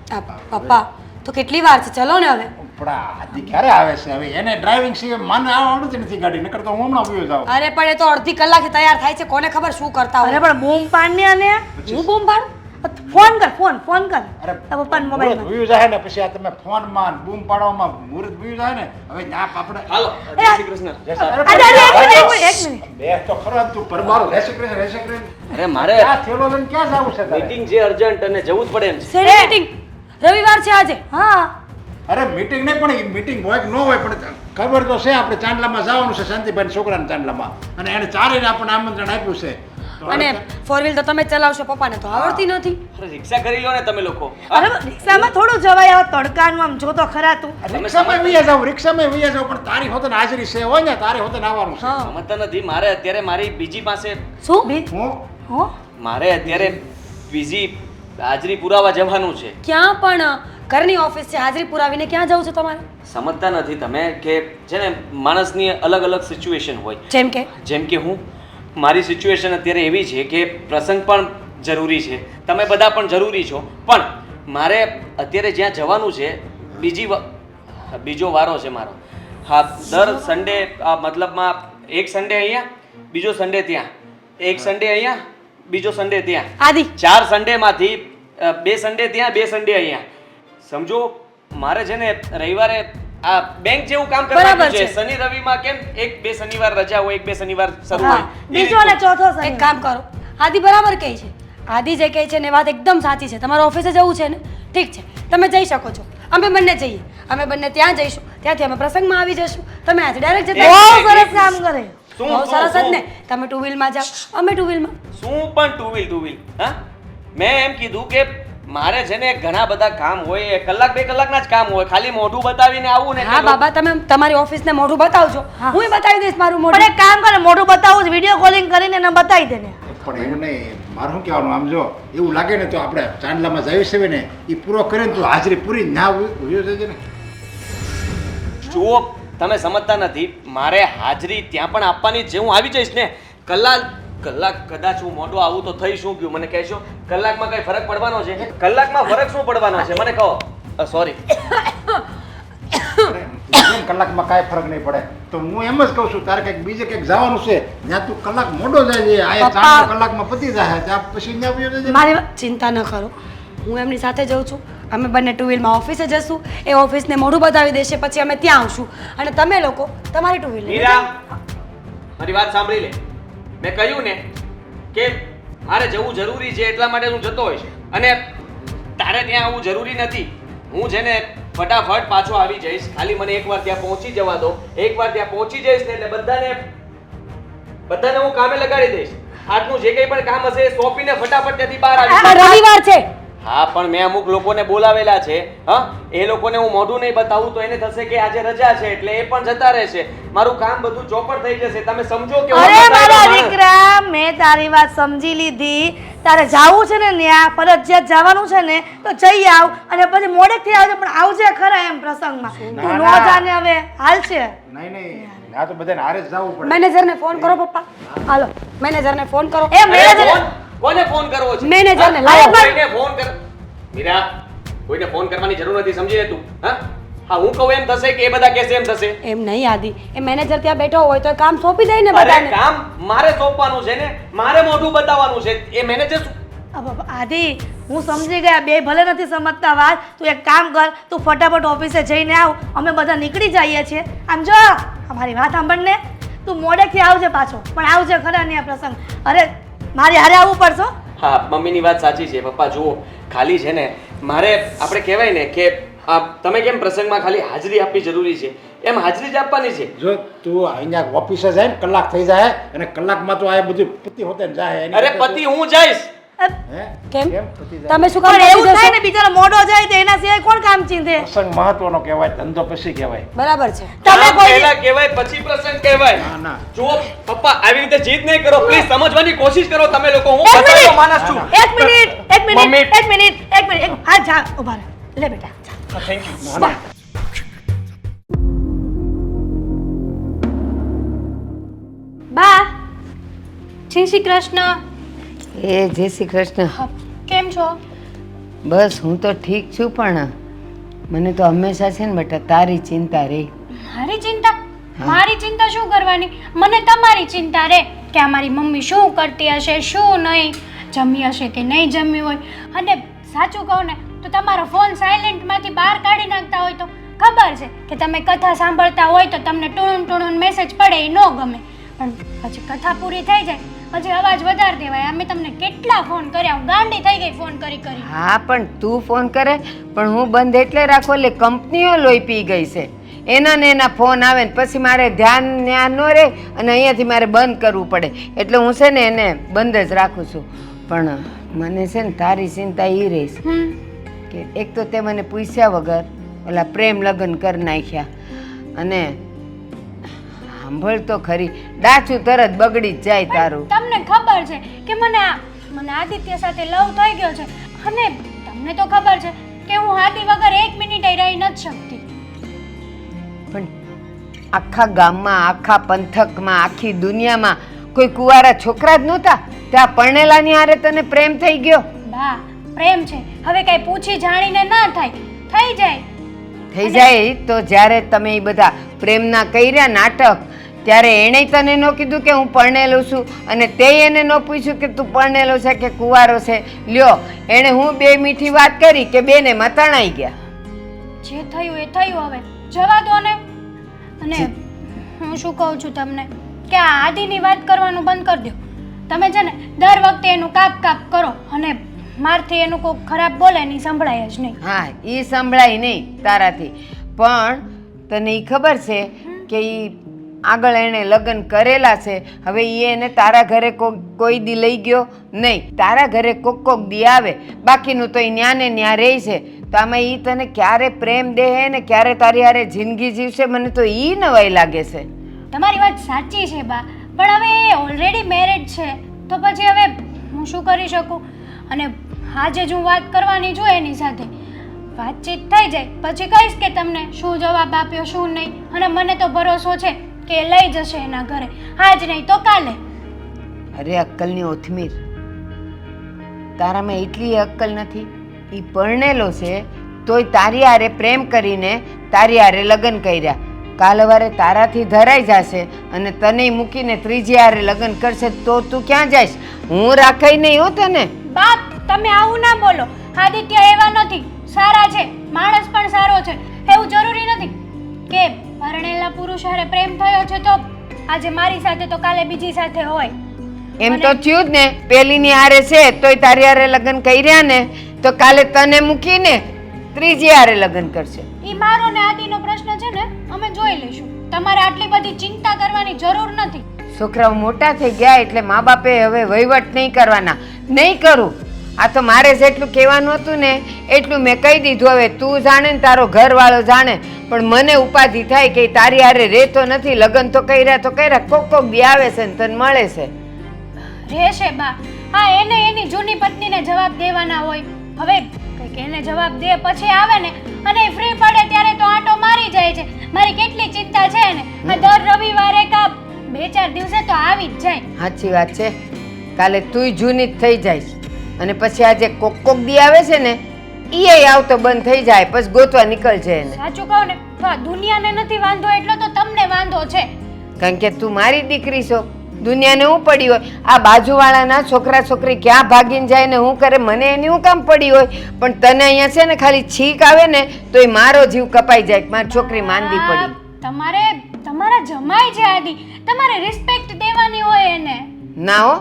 પપ્પા તો કેટલી વાર છે, ચલો ને હવે. પણ આદિ ક્યારે આવે છે હવે? એને ડ્રાઇવિંગ શીખે, મને આવડતી નથી ગાડી, નકર તો હું હમણાં પીયો જાઉં. અરે પણ એ તો અડધી કલાકે તૈયાર થાય છે, કોને ખબર શું કરતા અરે હોય. પણ બૂમ પાડને અને હું બૂમ પાડું? ફોન કર ફોન કર અરે તારા પપ્પાના મુહૂર્ત મોબાઈલમાં. વયું જાય ને પછી આ તમે ફોનમાં ને બૂમ પાડવામાં મુહૂર્ત વયું જાય ને હવે ના આપણે હાલો જય શ્રી કૃષ્ણ. એક મિનિટ. બે તો ખરો તું પરમારો રહેશે કરે. અરે મારે આ થેલો લઈને ક્યાં જાવું છે તારે? મીટિંગ છે અર્જન્ટ અને જવું જ પડે એમ છે. શેની મીટિંગ? રવિવાર છે આજે. હા અરે મીટિંગ નહીં પણ મીટિંગ હોય કે ન હોય પણ ખબર તો છે આપણે ચાંદલામાં જવાનું છે શાંતિભાઈ છોકરાના ચાંદલામાં અને એને ચારેયને આપણને આમંત્રણ આપ્યું છે તો અને ફોર વ્હીલ તો તમે ચલાવશો, પપ્પાને તો આવડતી નથી. અરે રિક્ષા કરી લો ને તમે લોકો. અરે રિક્ષામાં થોડું જવાય આવો તડકાનું આમ જો તો ખરા તું. રિક્ષામાં વૈયા જાવ પણ તારી હોતે હાજરી છે હોય ને તારી હોતે આવવાનું છે. હા. સમજતા નથી. મારે અત્યારે મારી બીજી પાસે શું? હું હો મારે અત્યારે બીજી હાજરી પુરાવા જવાનું છે. ક્યાં પણ? ઘરની ઓફિસ છે, હાજરી પુરાવીને ક્યાં જવું છે તમારે? સમજતા નથી તમે કે છે ને માણસની અલગ અલગ સિચ્યુએશન હોય. જેમ કે હું મારી સિચ્યુએશન અત્યારે એવી છે કે પ્રસંગ પણ જરૂરી છે, તમે બધા પણ જરૂરી છો, પણ મારે અત્યારે જ્યાં જવાનું છે બીજો વારો છે મારો. હા, દર સન્ડે મતલબમાં એક સન્ડે અહીંયા, બીજો સન્ડે ત્યાં, એક સન્ડે અહીંયા, બીજો સન્ડે ત્યાં. આદિ 4 સન્ડેમાંથી 2 સન્ડે ત્યાં, 2 સન્ડે અહીંયા. સમજો મારે છે ને રવિવારે આ બેંક જેવું કામ કરવાનું બરાબર છે. છે. શનિ રવિમાં કેમ 1-2 શનિવાર રજા હોય, 1-2 શનિવાર શરૂ હા હોય એ બીજો ને રીતનું. ચોથો શનિ. એક કામ કરો, આદિ બરાબર કહે છે. આદિ જે કહે છે ને એ વાત એકદમ સાચી છે. તમારે ઓફિસે જવું છે ને, ઠીક છે, તમે જઈ શકો છો. અમે બંને જઈએ, અમે બંને ત્યાં જઈશું, ત્યાંથી અમે પ્રસંગમાં આવી જઈશું. તમે આજે ડાયરેક્ટ જતા બહુ સરસ કામ કરે. શું બહુ સરસ જ શું ને. તમે ટુ વ્હીલમાં જાઓ, અમે ટુ વ્હીલમાં. શું પણ ટુ વ્હીલ હા? મેં એમ કીધું કે મારે છે ને ઘણા બધા કામ હોય, 1-2 કલાકના જ કામ હોય, ખાલી મોઢું બતાવીને આવું ને હા બાબા, તમે તમારી ઓફિસને મોઢું બતાવજો, હા. હું બતાવી દઈશ મારું પણ મોઢું. એક કામ કરે મોઢું બતાવું જ વિડીયો કોલિંગ કરીને એને બતાવી દે ને. પણ એવું નહીં, મારું શું કહેવાનું, આમ જો એવું લાગે ને તો આપણે ચાંદલામાં જઈએ છે ને એ પૂરો કરે ને તો હાજરી પૂરી ના વયું થઈ ને. જુઓ તમે સમજતા નથી. મારે હાજરી ત્યાં પણ આપવાની જ છે. હું આવી જઈશ ને કલાક કદાચ હું મોઢું આવું તો થઈ શું ગયું મને કહેશો? કલાકમાં કઈ ફરક પડવાનો છે? કલાકમાં ફરક શું પડવાનો છે મને કહો. સોરી. કેમ કલાકમાં કાંઈ ફરક નહીં પડે? તો હું એમ જ કહું છું તારે કંઈક બીજે કંઈક જવાનું છે ત્યાં તું કલાક મોડો જાય છે, આ પપ્પા. 4 કલાકમાં પતી જાય ત્યાં પછી ત્યાં વયો જજે. મારી ચિંતા ન કરો, હું એમની સાથે જઉં છું. અમે બંને ટુ વ્હીલમાં ઓફિસે જશું, એ ઓફિસને મોઢું બતાવી દેશે, પછી અમે ત્યાં આવશું અને તમે લોકો તમારી ટુ વ્હીલ. મીરા મારી વાત સાંભળી લે. મેં કહ્યું ને કે મારે જવું જરૂરી છે એટલા માટે હું જતો હોઈશ અને તારે ત્યાં આવવું જરૂરી નથી. હું છે ને ફટાફટ પાછો આવી જઈશ. ખાલી મને એકવાર ત્યાં પહોંચી જવા દો. એકવાર ત્યાં પહોંચી જઈશ ને એટલે બધાને હું કામે લગાડી દઈશ. આજનું જે કંઈ પણ કામ હશે એ સોંપીને ફટાફટ ત્યાંથી બહાર આવી પણ રવિવાર છે. હા પણ મેં અમુક લોકોને બોલાવેલા છે. હા, એ લોકોને હું મોઢું નહીં બતાવું તો એને થશે કે આજે રજા છે એટલે એ પણ જતા રહેશે. મારું કામ બધું ચોપડ થઈ જશે. તમે સમજો કે હું અરે બતાવ્યો મારા માણસ. દીકરા મેં તારી વાત સમજી લીધી. તારે જાવું છે ને ત્યાં ફરજિયાત જવાનું છે ને તો જઈ આવ અને પછી મોડેકથી આવજે પણ આવજે ખરા એમ પ્રસંગમાં. તું નો ના. જાને હવે હાલ છે. નહીં આ તો બધાને હારે જ જવું પડે. મેનેજરને ફોન કરો પપ્પા. હાલો મેનેજરને ફોન કરો. એ અરે મેનેજર કોને ફોન કરવો છે? મેનેજરને હા, લાવો. કોઈને ફોન કર. મીરા, કોઈને ફોન કરવાની જરૂર નથી, સમજી લે તું. હા, હું કહું એમ થશે કે એ બધા કહેશે એમ થશે? એમ નહીં આદિ, એ મેનેજર ત્યાં બેઠો હોય તો એ કામ સોંપી દે ને અરે બધાને. કામ મારે સોંપવાનું છે ને, મારે મોઢું બતાવવાનું છે. એ મેનેજર શું? આદિ હું સમજી ગયા બે ભલે નથી સમજતા વાત. તું એક કામ કર, તું ફટાફટ ઓફિસે જઈને આવ, અમે બધા નીકળી જઈએ છીએ. આમ જો અમારી વાત સાંભળ ને, તું મોડેકથી આવજે પાછો પણ આવજે ખરા ને આ પ્રસંગ. અરે મારે હારે આવવું પડશે હો. હા, મમ્મીની વાત સાચી છે. પપ્પા જુઓ, ખાલી છે ને મારે આપણે કહેવાય ને કે તમે કેમ પ્રસંગમાં ખાલી હાજરી આપવી જરૂરી છે એમ હાજરી જ આપવાની છે. જો તું અહીંયા ઓફિસે જાય ને કલાક થઈ જાય અને કલાકમાં તો આ બધું પતિ હોતે ને જાય એની અરે કરતા પતિ હું જઈશ. હે? કેમ? પતિ જાય? તમે શું કામ પણ એવું કરી થાય જશો? ને બિચારો મોઢો જાય તો એના સિવાય કોણ કામ ચીંધે. પ્રસંગ મહત્વનો કહેવાય, ધંધો પછી કહેવાય. બરાબર છે. તમે કામ કોઈ પહેલા કહેવાય પછી પ્રસંગ કહેવાય. ના ના જુઓ પપ્પા, આવી રીતે જીદ નહીં કરો પ્લીઝ. સમજવાની કોશિશ કરો તમે લોકો. હું એક બધાનો મિનિટ. માણસ છું. એક મિનિટ એક મમ્મી. મિનિટ એક મિનિટ એક મિનિટ હા જા ઉભા રહે. લે બેટા જા. Thank you. ના, ના. બા, જય શ્રી કૃષ્ણ. એ જય શ્રી કૃષ્ણ. કેમ છો? બસ હું તો ઠીક છું, પણ મને તો હંમેશા છે ને બેટા તારી ચિંતા રહી. મારી ચિંતા? મારી ચિંતા શું કરવાની? મને તમારી ચિંતા રે કે આ મારી મમ્મી શું કરતી હશે, શું નહીં, જમી હશે કે નહીં જમી હોય. અને સાચું કહું ને તો તમારો ફોન સાયલેન્ટમાંથી બહાર કાઢી નાખતા હોય તો ખબર છે કે તમે કથા સાંભળતા હોય તો તમને ટૂણું ટૂણું મેસેજ પડે એ ન ગમે, પણ પછી કથા પૂરી થઈ જાય પછી અવાજ વધારી દેવાય. અમે તમને કેટલા ફોન કર્યા, હું ગાંડી થઈ ગઈ ફોન કરી કરી. હા, પણ તું ફોન કરે પણ હું બંધ એટલે રાખો, એટલે કંપનીઓ લોહી પી ગઈ છે. એના ને એના ફોન આવે ને પછી મારે ધ્યાન ન રહે અને અહીંયાથી મારે બંધ કરવું પડે, એટલે હું છે ને એને બંધ જ રાખું છું. પણ મને છે ને તારી ચિંતા એ રહીશ કે એક તો તે મને પૂછ્યા વગર ઓલા પ્રેમ લગ્ન કરી નાખ્યા, અને સાંભળ તો ખરી, ડાચું તરત બગડી જ જાય તારું. તમને ખબર છે કે મને આદિત્ય સાથે લવ થઈ ગયો છે, અને તમને તો ખબર છે કે હું આદિ વગર 1 મિનિટે રહી નથી શકતી. પણ આખા ગામમાં, આખા પંથકમાં, આખી દુનિયામાં કોઈ કુંવારા છોકરા જ નહોતા, ત્યાં પરણેલાની હારે તને પ્રેમ થઈ ગયો? બા, પ્રેમ છે હવે કઈ પૂછી જાણીને ના થાય, થઈ જાય. થઈ જાય તો જ્યારે તમે એ બધા પ્રેમના કર્યા નાટક, ત્યારે એણે તને ન કીધું કે હું પરણેલો છું, અને તે એને ન પૂછ્યું કે તું પરણેલો છે કે કુંવારો છે? લ્યો, એણે હું બે મીઠી વાત કરી કે બેને મતાણાઈ ગયા. જે થયું એ થયું, હવે જવા દો ને. અને હું શું કહું છું તમને કે આ આદિની વાત કરવાનું બંધ કરી દો. તમે છે ને દર વખતે એનું કાપ કાપ કરો, અને મારથી એનું કોઈ ખરાબ બોલે નહીં સંભળાય જ નહીં. હા, એ સંભળાય નહીં તારાથી, પણ તને એ ખબર છે કે એ આગળ એણે લગ્ન કરેલા છે, હવે એ એને તારા ઘરે કોઈ દી લઈ ગયો નહીં, તારા ઘરે કોક દી આવે, બાકીનું તો એ ન્યા ને ન્યા રહે છે. તો આમાં એ તને ક્યારે પ્રેમ દે ને ક્યારે તારી હારે જિંદગી જીવશે, મને તો એ નવાઈ લાગે છે. તમારી વાત સાચી છે બા, પણ હવે એ ઓલરેડી મેરેડ છે તો પછી હવે હું શું કરી શકું? અને આજે જ હું વાત કરવાની છું એની સાથે, વાતચીત થઈ જાય પછી કહીશ કે તમને શું જવાબ આપ્યો શું નહીં. અને મને તો ભરોસો છે કે એ લઈ જશે એના ઘરે, આજ નહીં તો કાલે. અરે અક્કલની ઓથમીર, તારામાં એટલી અક્કલ નથી. એ પરણેલો છે તોય તારી હારે પ્રેમ કરીને તારી હારે લગ્ન કર્યા, કાલ સવારે તારાથી ધરાઈ જશે અને તને મૂકીને ત્રીજી હારે લગ્ન કરશે તો તું ક્યાં જઈશ? હું રાખાઈ નહીં હો તને. બાપ, તમે આવું ના બોલો. આદિત્ય એવા નથી, સારા છે, માણસ પણ સારો છે. એવું જરૂરી નથી કે પરણેલા પુરુષ હારે પ્રેમ થયો છે તો આજે મારી સાથે તો કાલે બીજી સાથે હોય. એમ તો થયું જ ને, પેલીની હારે છે તોય તારી હારે લગ્ન કર્યા ને, તો કાલે તને મૂકીને ત્રીજી હારે લગ્ન કરશે. ઈ મારો ને આદિનો પ્રશ્ન છે ને, અમે જોઈ લઈશું. તમારે આટલી બધી ચિંતા કરવાની જરૂર નથી. છોકરાઓ મોટા થઈ ગયા એટલે મા બાપે હવે વહીવટ નહીં કરવાના. નહીં કરું, આ તો મારે જેટલું કહેવાનું હતું ને એટલું મેં કહી દીધું. હવે તું જાણે ને તારો ઘરવાળો જાણે, પણ મને ઉપાધિ થાય કે તારી હારે રહેતો નથી, લગ્ન તો કર્યા કોક બી આવે છે ને તને મળે છે. રહેશે બા, હા, એને એની જૂની પત્નીને જવાબ દેવાના હોય. હવે કંઈક એને જવાબ દે પછી આવે ને, અને ફ્રી પડે ત્યારે તો આંટો મારી જાય છે. મારી કેટલી ચિંતા છે ને, આ દર રવિવારે કા 2-4 દિવસે તો આવી જ જાય. સાચી વાત છે, કાલે તુંય જૂની જ થઈ જઈશ, અને પછી આજે કોક દી આવે છે ને એ આવતો બંધ થઈ જાય, પછી ગોતવા નીકળશે એને. સાચું કહું ને તો આ દુનિયાને નથી વાંધો એટલો તો તમને વાંધો છે. કારણ કે તું મારી દીકરી છો, દુનિયાને હું પડી હોય? આ બાજુવાળાના છોકરા છોકરી ક્યાં ભાગીને જાય ને હું કરે, મને એની હું કામ પડી હોય? પણ તને અહીંયા છે ને ખાલી છીક આવે ને તો એ મારો જીવ કપાઈ જાય, મારી છોકરી માંદી પડી. તમારે તમારા જમાઈ છે આદિ, તમારે રિસ્પેક્ટ દેવાની હોય એને. ના હો,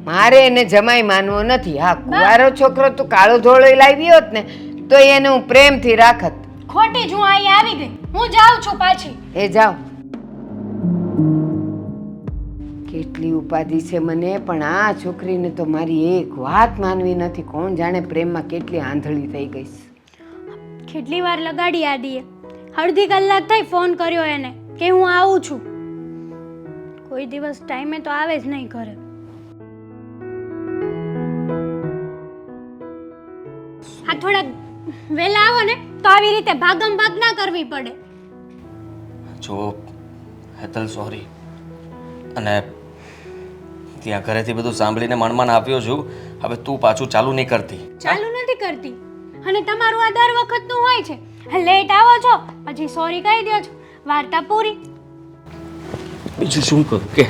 મારે એને જમાઈ માનવો નથી. હા, કુંવારો છોકરો તું કાળો ધોળો લાવી હોત ને તો એને હું પ્રેમથી રાખત. ખોટી જ હું અહીંયા આવી ગઈ, હું જાઉં છું પાછી. એ જાઓ. કેટલી ઉપાધિ છે મને, પણ આ છોકરીને તો મારી એક વાત માનવી નથી. કોણ જાણે પ્રેમમાં કેટલી આંધળી થઈ ગઈ. કેટલી વાર લગાડી આદિએ, અડધી કલાક થઈ ફોન કર્યો એને કે હું આવું છું. કોઈ દિવસ ટાઈમે તો આવે જ નહીં ઘરે. આ થોડા વહેલા આવો ને તો આવી રીતે ભાગમ ભાગ ના કરવી પડે. જો હેતલ, સોરી. અને ત્યાં ઘરેથી બધું સાંભળીને મનમાં આવ્યો છું. હવે તું પાછું ચાલુ નહીં કરતી. ચાલુ નથી કરતી, અને તમારું આ દર વખતનું હોય છે. લેટ આવો છો પછી સોરી કહી દો છો, વાર્તા પૂરી. બીજું શું કરું કે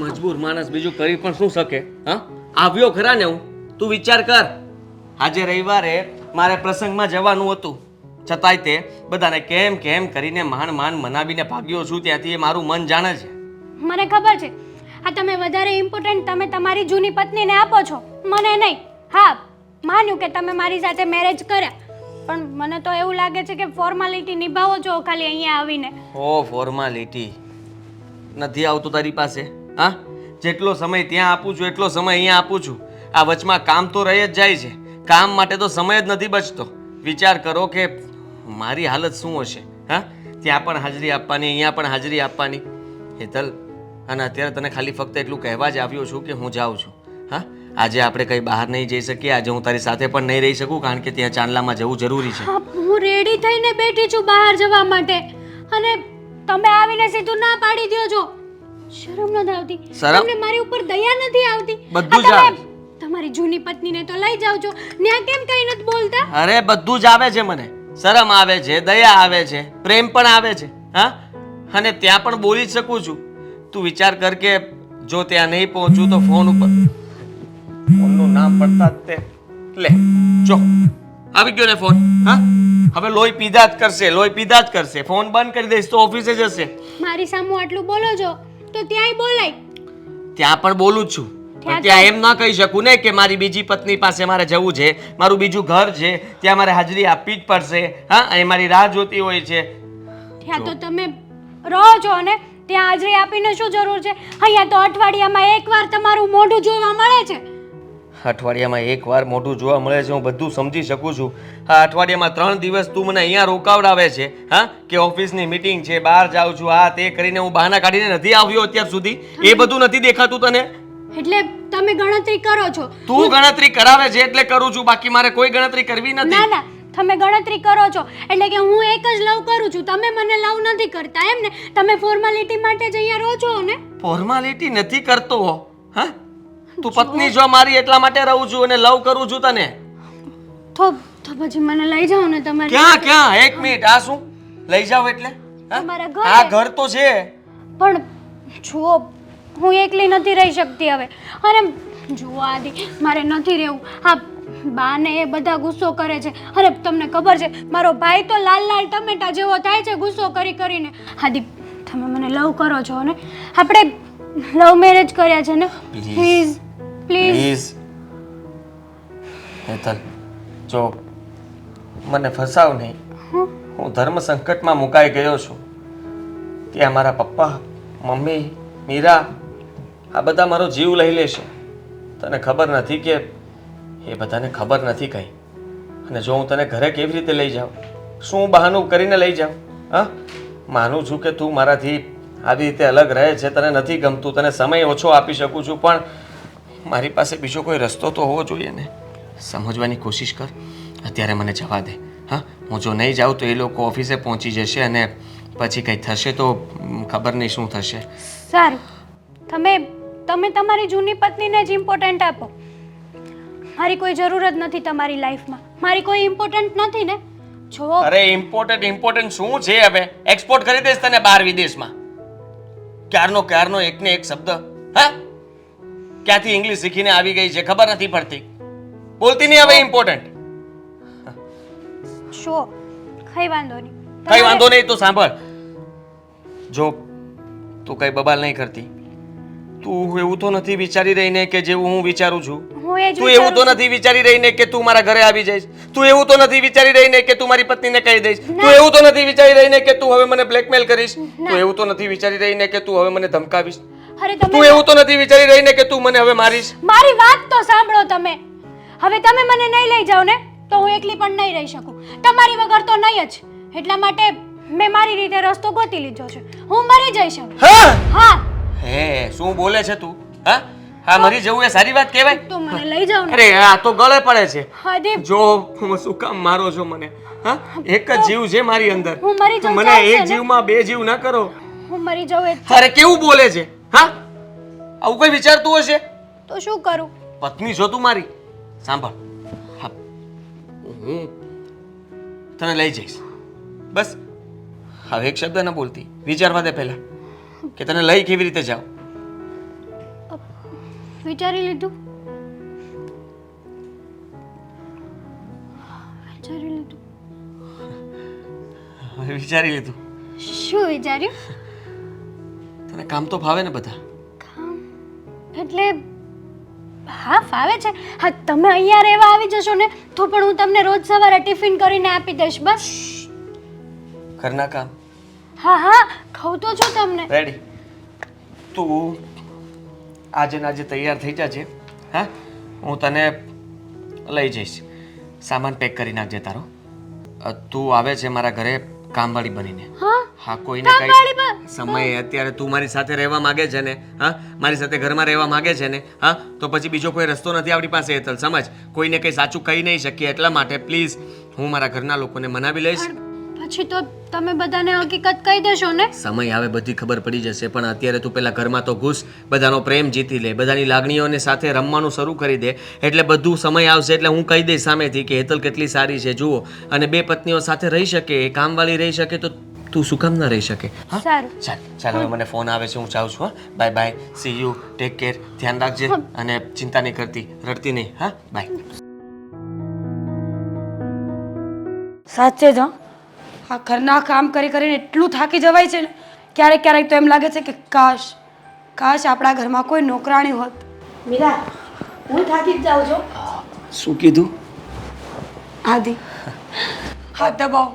મજબૂર માણસ બીજું કરી પણ શું શકે? હા, આવ્યો ખરા ને હું. તું વિચાર કર, આજે રવિવારે મારે પ્રસંગમાં જવાનું હતું, છતાંય તે બધાને કેમ કેમ કરીને માંડ મનાવીને ભાગ્યો છું ત્યાંથી. એ મારું મન જાણે છે. મને ખબર છે આ તમે વધારે ઇમ્પોર્ટન્ટ તમે તમારી જૂની પત્નીને આપો છો, મને નહીં. હા, માન્યું કે તમે મારી સાથે મેરેજ કર્યા, પણ મને તો એવું લાગે છે કે ફોર્માલિટી નિભાવો છો ખાલી અહીંયા આવીને. ઓ ફોર્માલિટી નથી આવતું તારી પાસે? હા, જેટલો સમય ત્યાં આપું છું એટલો સમય અહીંયા આપું છું. આ વચમાં કામ તો રહી જ જાય છે, કામ માટે તો સમય જ નથી બચતો. વિચાર કરો કે મારી હાલત શું હશે. હા, ત્યાં પણ હાજરી આપવાની, અહીંયા પણ હાજરી આપવાની. હેતલ, અને અત્યારે તને ખાલી ફક્ત એટલું કહેવા જ આવ્યો છું કે હું જાઉં છું. હા, આજે આપણે કંઈ બહાર નહીં જઈ શકીએ, આજે હું તારી સાથે પણ નહીં રહી શકું, કારણ કે ત્યાં ચાંદલામાં જવું જરૂરી છે. હા, હું રેડી થઈને બેઠી છું બહાર જવા માટે, અને તમે આવીને સીધું ના પાડી દો છો. શરમ નથી આવતી? શરમ? તમને મારી ઉપર દયા નથી આવતી? બધું જ આ આવે. તમે તમારી જૂની પત્નીને તો લઈ જાઓ છો, ન્યા કેમ કઈ નથી બોલતા? અરે બધું જ આવે છે મને. શરમ આવે છે, દયા આવે છે, પ્રેમ પણ આવે છે. હા, અને ત્યાં પણ બોલી જ શકું છું. તું વિચાર કર કે જો ત્યાં નહીં પહોંચું તો ફોન ઉપર ફોનનું નામ પડતા જ તે લે જો આવી ગયો ને ફોન. હા, હવે લોહી પીધા જ કરશે, લોહી પીધા જ કરશે. ફોન બંધ કરી દઈશ તો ઓફિસે જશે. મારી સામે આટલું બોલો છો તો ત્યાંય બોલાય. ત્યાં પણ બોલું જ છું, પણ ત્યાં એમ ના કહી શકું ને કે મારી બીજી પત્ની પાસે મારે જવું છે, મારું બીજું ઘર છે, ત્યાં મારે હાજરી આપવી જ પડશે. હા, એ મારી રાહ જોતી હોય છે. ત્યાં તો તમે રહો છો ને, ત્યાં હાજરી આપીને શું જરૂર છે? અહીંયા તો અઠવાડિયામાં એકવાર તમારું મોઢું જોવા મળે છે. અઠવાડિયામાં એકવાર મોઢું જોવા મળે છે, હું બધું સમજી શકું છું. આ અઠવાડિયામાં 3 દિવસ તું મને અહીંયા રોકાવડાવે છે. હા, કે ઓફિસની મીટિંગ છે, બહાર જાઉં છું, આ તે કરીને હું બહાના કાઢીને નથી આવ્યો અત્યાર સુધી. એ બધું નથી દેખાતું તને? એટલે તમે ગણતરી કરો છો? તું ગણતરી કરાવે છે એટલે કરું છું, બાકી મારે કોઈ ગણતરી કરવી ના નથી. ના, તમે ગણતરી કરો છો એટલે કે હું એક જ લવ કરું છું, તમે મને લવ નથી કરતા એમ ને? તમે ફોર્માલિટી માટે જ અહીંયા રહો છો ને? ફોર્માલિટી નથી કરતો. હા, તું પત્ની જો મારી એટલા માટે રહું છું અને લવ કરું છું તને. તો પછી મને લઈ જાઓ ને તમારે. ક્યાં ક્યાં? એક મિનિટ, આ શું લઈ જાવ એટલે? હા? તમારા ઘરે. આ ઘર તો છે, પણ જુઓ હું એકલી નથી રહી શકતી હવે. અને જુઓ આદિ, મારે નથી રહેવું. હા, બાને એ બધા ગુસ્સો કરે છે. અરે તમને ખબર છે મારો ભાઈ તો લાલ લાલ ટમેટા જેવો થાય છે ગુસ્સો કરી કરીને. આદિ, તમે મને લવ કરો છો ને? આપણે લવ મેરેજ કર્યા છે ને? Please please. પ્લીઝ હેતલ, જો મને ફસાવ નહીં. હું ધર્મ સંકટમાં મુકાઈ ગયો છું. ત્યાં મારા પપ્પા, મમ્મી, મીરા આ બધા મારો જીવ લઈ લેશે. તને ખબર નથી કે એ બધાને ખબર નથી કંઈ. અને જો હું તને ઘરે કેવી રીતે લઈ જાઉં, શું બહાનું કરીને લઈ જાઉં? હા, માનું છું કે તું મારાથી આવી રીતે અલગ રહે છે, તને નથી ગમતું, તને સમય ઓછો આપી શકું છું, પણ મારી પાસે બીજો કોઈ રસ્તો તો હોવો જોઈએ ને. સમજવાની કોશિશ કર. અત્યારે મને જવા દે. હા, હું જો નહીં જાઉં તો એ લોકો ઓફિસે પહોંચી જશે અને પછી કંઈ થશે તો ખબર નહીં શું થશે. સારું, તમે તમારી જૂની પત્નીને જ ઇમ્પોર્ટન્ટ આપો. મારી કોઈ જરૂર જ નથી તમારી લાઈફમાં. મારી કોઈ ઇમ્પોર્ટન્ટ નથી ને? જો અરે ઇમ્પોર્ટન્ટ શું છે? હવે એક્સપોર્ટ કરી દઈશ તને બહાર વિદેશમાં. ક્યારનો એકને એક શબ્દ. હા, ક્યાંથી ઇંગ્લિશ શીખીને આવી ગઈ છે ખબર નથી પડતી. બોલતી નહીં હવે ઇમ્પોર્ટન્ટ. શો કઈ વાંધો નહીં. કઈ વાંધો નહીં તો સાંભળ. જો તું કઈ બબાલ નહીં કરતી. તું એવું તો નથી વિચારી રહી ને કે જેવું હું વિચારું છું? હું એ જ તું એવું તો નથી વિચારી રહી ને કે તું મારા ઘરે આવી જઈશ? તું એવું તો નથી વિચારી રહી ને કે તું મારી પત્નીને કહી દઈશ? તું એવું તો નથી વિચારી રહી ને કે તું હવે મને બ્લેકમેલ કરીશ? તું એવું તો નથી વિચારી રહી ને કે તું હવે મને ધમકાવીશ? અરે તું તમે એવું તો નથી વિચારી રહી ને કે તું મને હવે મારીશ? મારી વાત તો સાંભળો તમે. હવે તમે મને નહીં લઈ જાઓ ને તો હું એકલી પણ નહીં રહી શકું. તમારી વગર તો નહીં જ. એટલા માટે મેં મારી રીતે રસ્તો ગોતી લીધો છે. હું મરી જઈશ હવે. હા હા, હે શું બોલે છે તું? હા હા, મરી જવું એ સારી વાત કહેવાય? તો મને લઈ જાઓ ને. અરે આ તો ગળે પડે છે. આદિ, જો હું શું કામ મારો છો મને? હા, એક જ જીવ છે મારી અંદર. હું મરી તો જાઉં મને ચાલશે એક ને? જીવમાં બે જીવ ના કરો. હું મરી જાઉં એ અરે કેવું બોલે છે? હા, આવું કોઈ વિચારતું હશે? તો શું કરું? પત્ની છો તું મારી. સાંભળ, હા, હું તને લઈ જઈશ. બસ હવે એક શબ્દ ન બોલતી. વિચારવા દે પહેલા કે તને લઈ કેવી રીતે જાઉં. વિચારી લીધું? વિચારી લીધું? હવે વિચારી લીધું. શું વિચાર્યું? તને કામ તો ફાવે ને બધા? કામ એટલે હા ફાવે છે. હા તમે અહીંયા રહેવા આવી જશો ને તો પણ હું તમને રોજ સવારે ટિફિન કરીને આપી દઈશ. બસ ઘરના કામ હા હા કહું તો છું તમને. રેડી. તું આજે ને આજે તૈયાર થઈ જાજે. હા હું તને લઈ જઈશ. સામાન પેક કરી નાખજે તારો. તું આવે છે મારા ઘરે કામવાળી બનીને. હા હા કોઈને કામવાળી કઈ સમય અત્યારે તું મારી સાથે રહેવા માંગે છે ને, હા મારી સાથે ઘરમાં રહેવા માંગે છે ને, હા તો પછી બીજો કોઈ રસ્તો નથી આપણી પાસે. હેતલ સમજ, કોઈને કંઈ સાચું કહી નહીં શકીએ એટલા માટે પ્લીઝ હું મારા ઘરના લોકોને મનાવી લઈશ. પછી તો તમે બધાને હકીકત કહી દેશો ને. સમય આવે બધી ખબર પડી જશે, પણ અત્યારે તું પેલા ઘરમાં તો ઘૂસ, બધાનો પ્રેમ જીતી લે, બધાની લાગણીઓને સાથે રમવાનું શરૂ કરી દે, એટલે બધું સમય આવશે એટલે હું કહી દઈશ સામેથી કે હેતલ કેટલી સારી છે જુઓ, અને બે પત્નીઓ સાથે રહી શકે, કામવાળી રહી શકે, તો તું શું કામ ના રહી શકે? હા સારું. ચાલ ચાલ હવે મને ફોન આવે છે, હું જાઉં છું. હા bye bye, C you, take care, ધ્યાન રાખજે અને ચિંતા નહીં કરતી, રડતી નહીં. હા બાય. સાચે જ આ ઘરના કામ કરી કરીને એટલું થાકી જવાય છે ને, ક્યારેક ક્યારેક તો એમ લાગે છે કે કાશ આપણા ઘરમાં કોઈ નોકરાણી હોત. મીરા હું થાકી જ જાઉં છું. શું કીધું? આદિ હાથ દબાવો.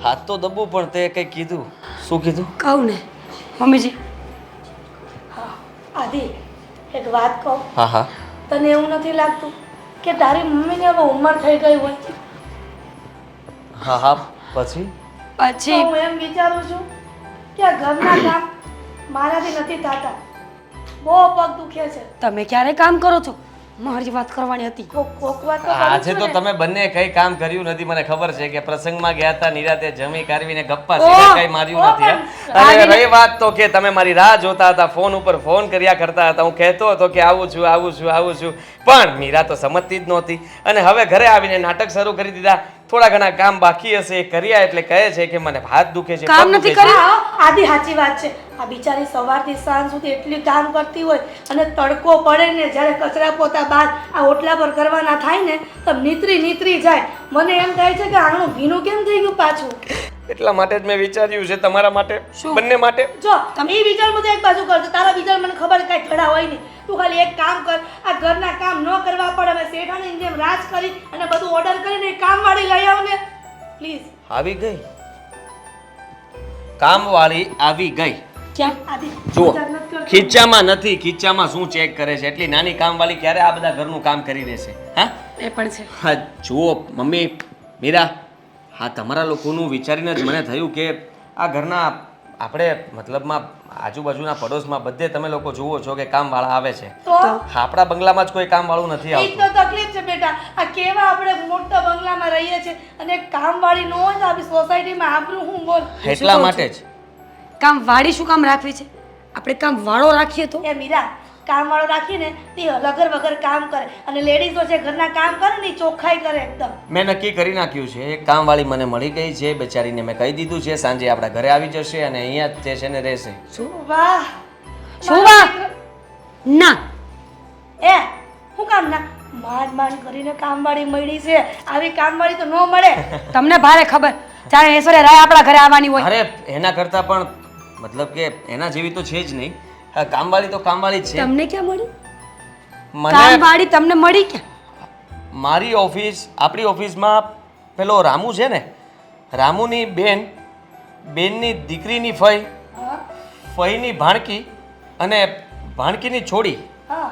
હાથ તો દબો, પણ તે કંઈ કીધું. શું કીધું? કહું ને મમ્મીજી. આદિ એક વાત કહું, હા હા. તને એવું નથી લાગતું કે તારી મમ્મીની હવે ઉંમર થઈ ગઈ હોય? હા હા પછી પછી તો હું એમ વિચારું છું કે આ ઘરના કામ મારાથી નથી થતા, બહુ પગ દુખે છે. તમે ક્યારે કામ કરો છો? મારી વાત કરવાની હતી. કોક વાત તો કરું આજે છું તો ને. તમે બંને કઈ કામ કર્યું નથી. મને ખબર છે કે પ્રસંગમાં ગયા હતા, નિરાતે જમી કારવીને ગપ્પા ઓહ! સિવાય કઈ માર્યું નથી. હા? અને રહી વાત તો કે તમે મારી રાહ જોતા હતા, ફોન ઉપર ફોન કર્યા કરતા હતા, હું કહેતો હતો કે આવું છું આવું છું આવું છું, પણ મીરા તો સમજતી જ નહોતી. અને હવે ઘરે આવીને નાટક શરૂ કરી દીધા. થોડા ઘણા કામ બાકી હશે એ કર્યા એટલે કહે છે કે મને હાથ દુખે છે, કામ પગ નથી દુખે છે. કર્યું? હા, આદિ સાચી વાત છે. આ બિચારી સવારથી સાંજ સુધી એટલી કામ કરતી હોય અને તડકો પડે ને જ્યારે કચરા પોતા બાદ આ ઓટલા પર કરવાના થાય ને તો નીતરી જાય. મને એમ થાય છે કે આનું ભીનું કેમ થઈ ગયું પાછું. એટલા માટે જ મેં વિચાર્યું છે તમારા માટે, શું? બંને માટે. જો તમે એ વિચાર બધું એક બાજુ કરજો, તારા વિચાર મને ખબર કઈ ખડા હોય નહીં. તું ખાલી એક કામ કર, આ ઘરના કામ ન કરવા પડે. હવે શેઠાણીની જેમ રાજ કરી અને બધું ઓર્ડર કરીને કામવાળી લઈ આવ ને પ્લીઝ. આવી ગઈ કામવાળી, આવી ગઈ. ક્યાં? આદિ જુઓ વિચાર નથી કરતો. ખીચામાં નથી, ખીચામાં શું ચેક કરે છે? એટલી નાની કામવાળી ક્યારે આ બધા ઘરનું કામ કરી રહેશે? હા એ પણ છે. હા જુઓ મમ્મી, મીરા, હા તમારા લોકોનું વિચારીને જ મને થયું કે આ ઘરના આપણે મતલબમાં આજુબાજુના પડોશમાં બધે તમે લોકો જુઓ છો કે કામવાળા આવે છે. તો આપણા બંગલામાં જ કોઈ કામવાળું નથી એ આવતું. તો તકલીફ છે બેટા. આ કેવા આપણે મોટા બંગલામાં રહીએ છીએ અને કામવાળી ન હોય તો આપણી સોસાયટીમાં આપણું હું બોલ. એટલા માટે જ કામ વાળી શું કામ રાખવી છે? આપણે કામ વાળો રાખીએ તો એ મીરા, કામવાળો રાખીને તે લગર વગર કામ કરે અને લેડીઝો જે ઘરના કામ કરે ને એ ચોખ્ખાઈ કરે એકદમ. મેં નક્કી કરી નાખ્યું છે, એક કામવાળી મને મળી ગઈ છે, બેચારીને મેં કહી દીધું છે સાંજે આપણા ઘરે આવી જશે અને અહીંયા જ જે છે ને રહેશે. વાહ શું વાત? ના, એ હું કામ ના માંડ કરીને કામવાળી મળી છે. આવી કામવાળી તો ન મળે. તમને ભારે ખબર જાણે ઐશ્વર્યા રાય આપણા ઘરે આવવાની હોય. અરે એના કરતાં પણ મતલબ કે એના જેવી તો છે જ નહીં. હા, કામવાળી તો કામવાળી જ છે. તમને ક્યાં મળી? મને કામવાળી તમને મળી ક્યાં? મારી ઓફિસ, આપણી ઓફિસમાં પેલો રામુ છે ને, રામુની બેનની દીકરીની ફઈ, ફઈની ભાણકી અને ભાણકીની છોડી, હા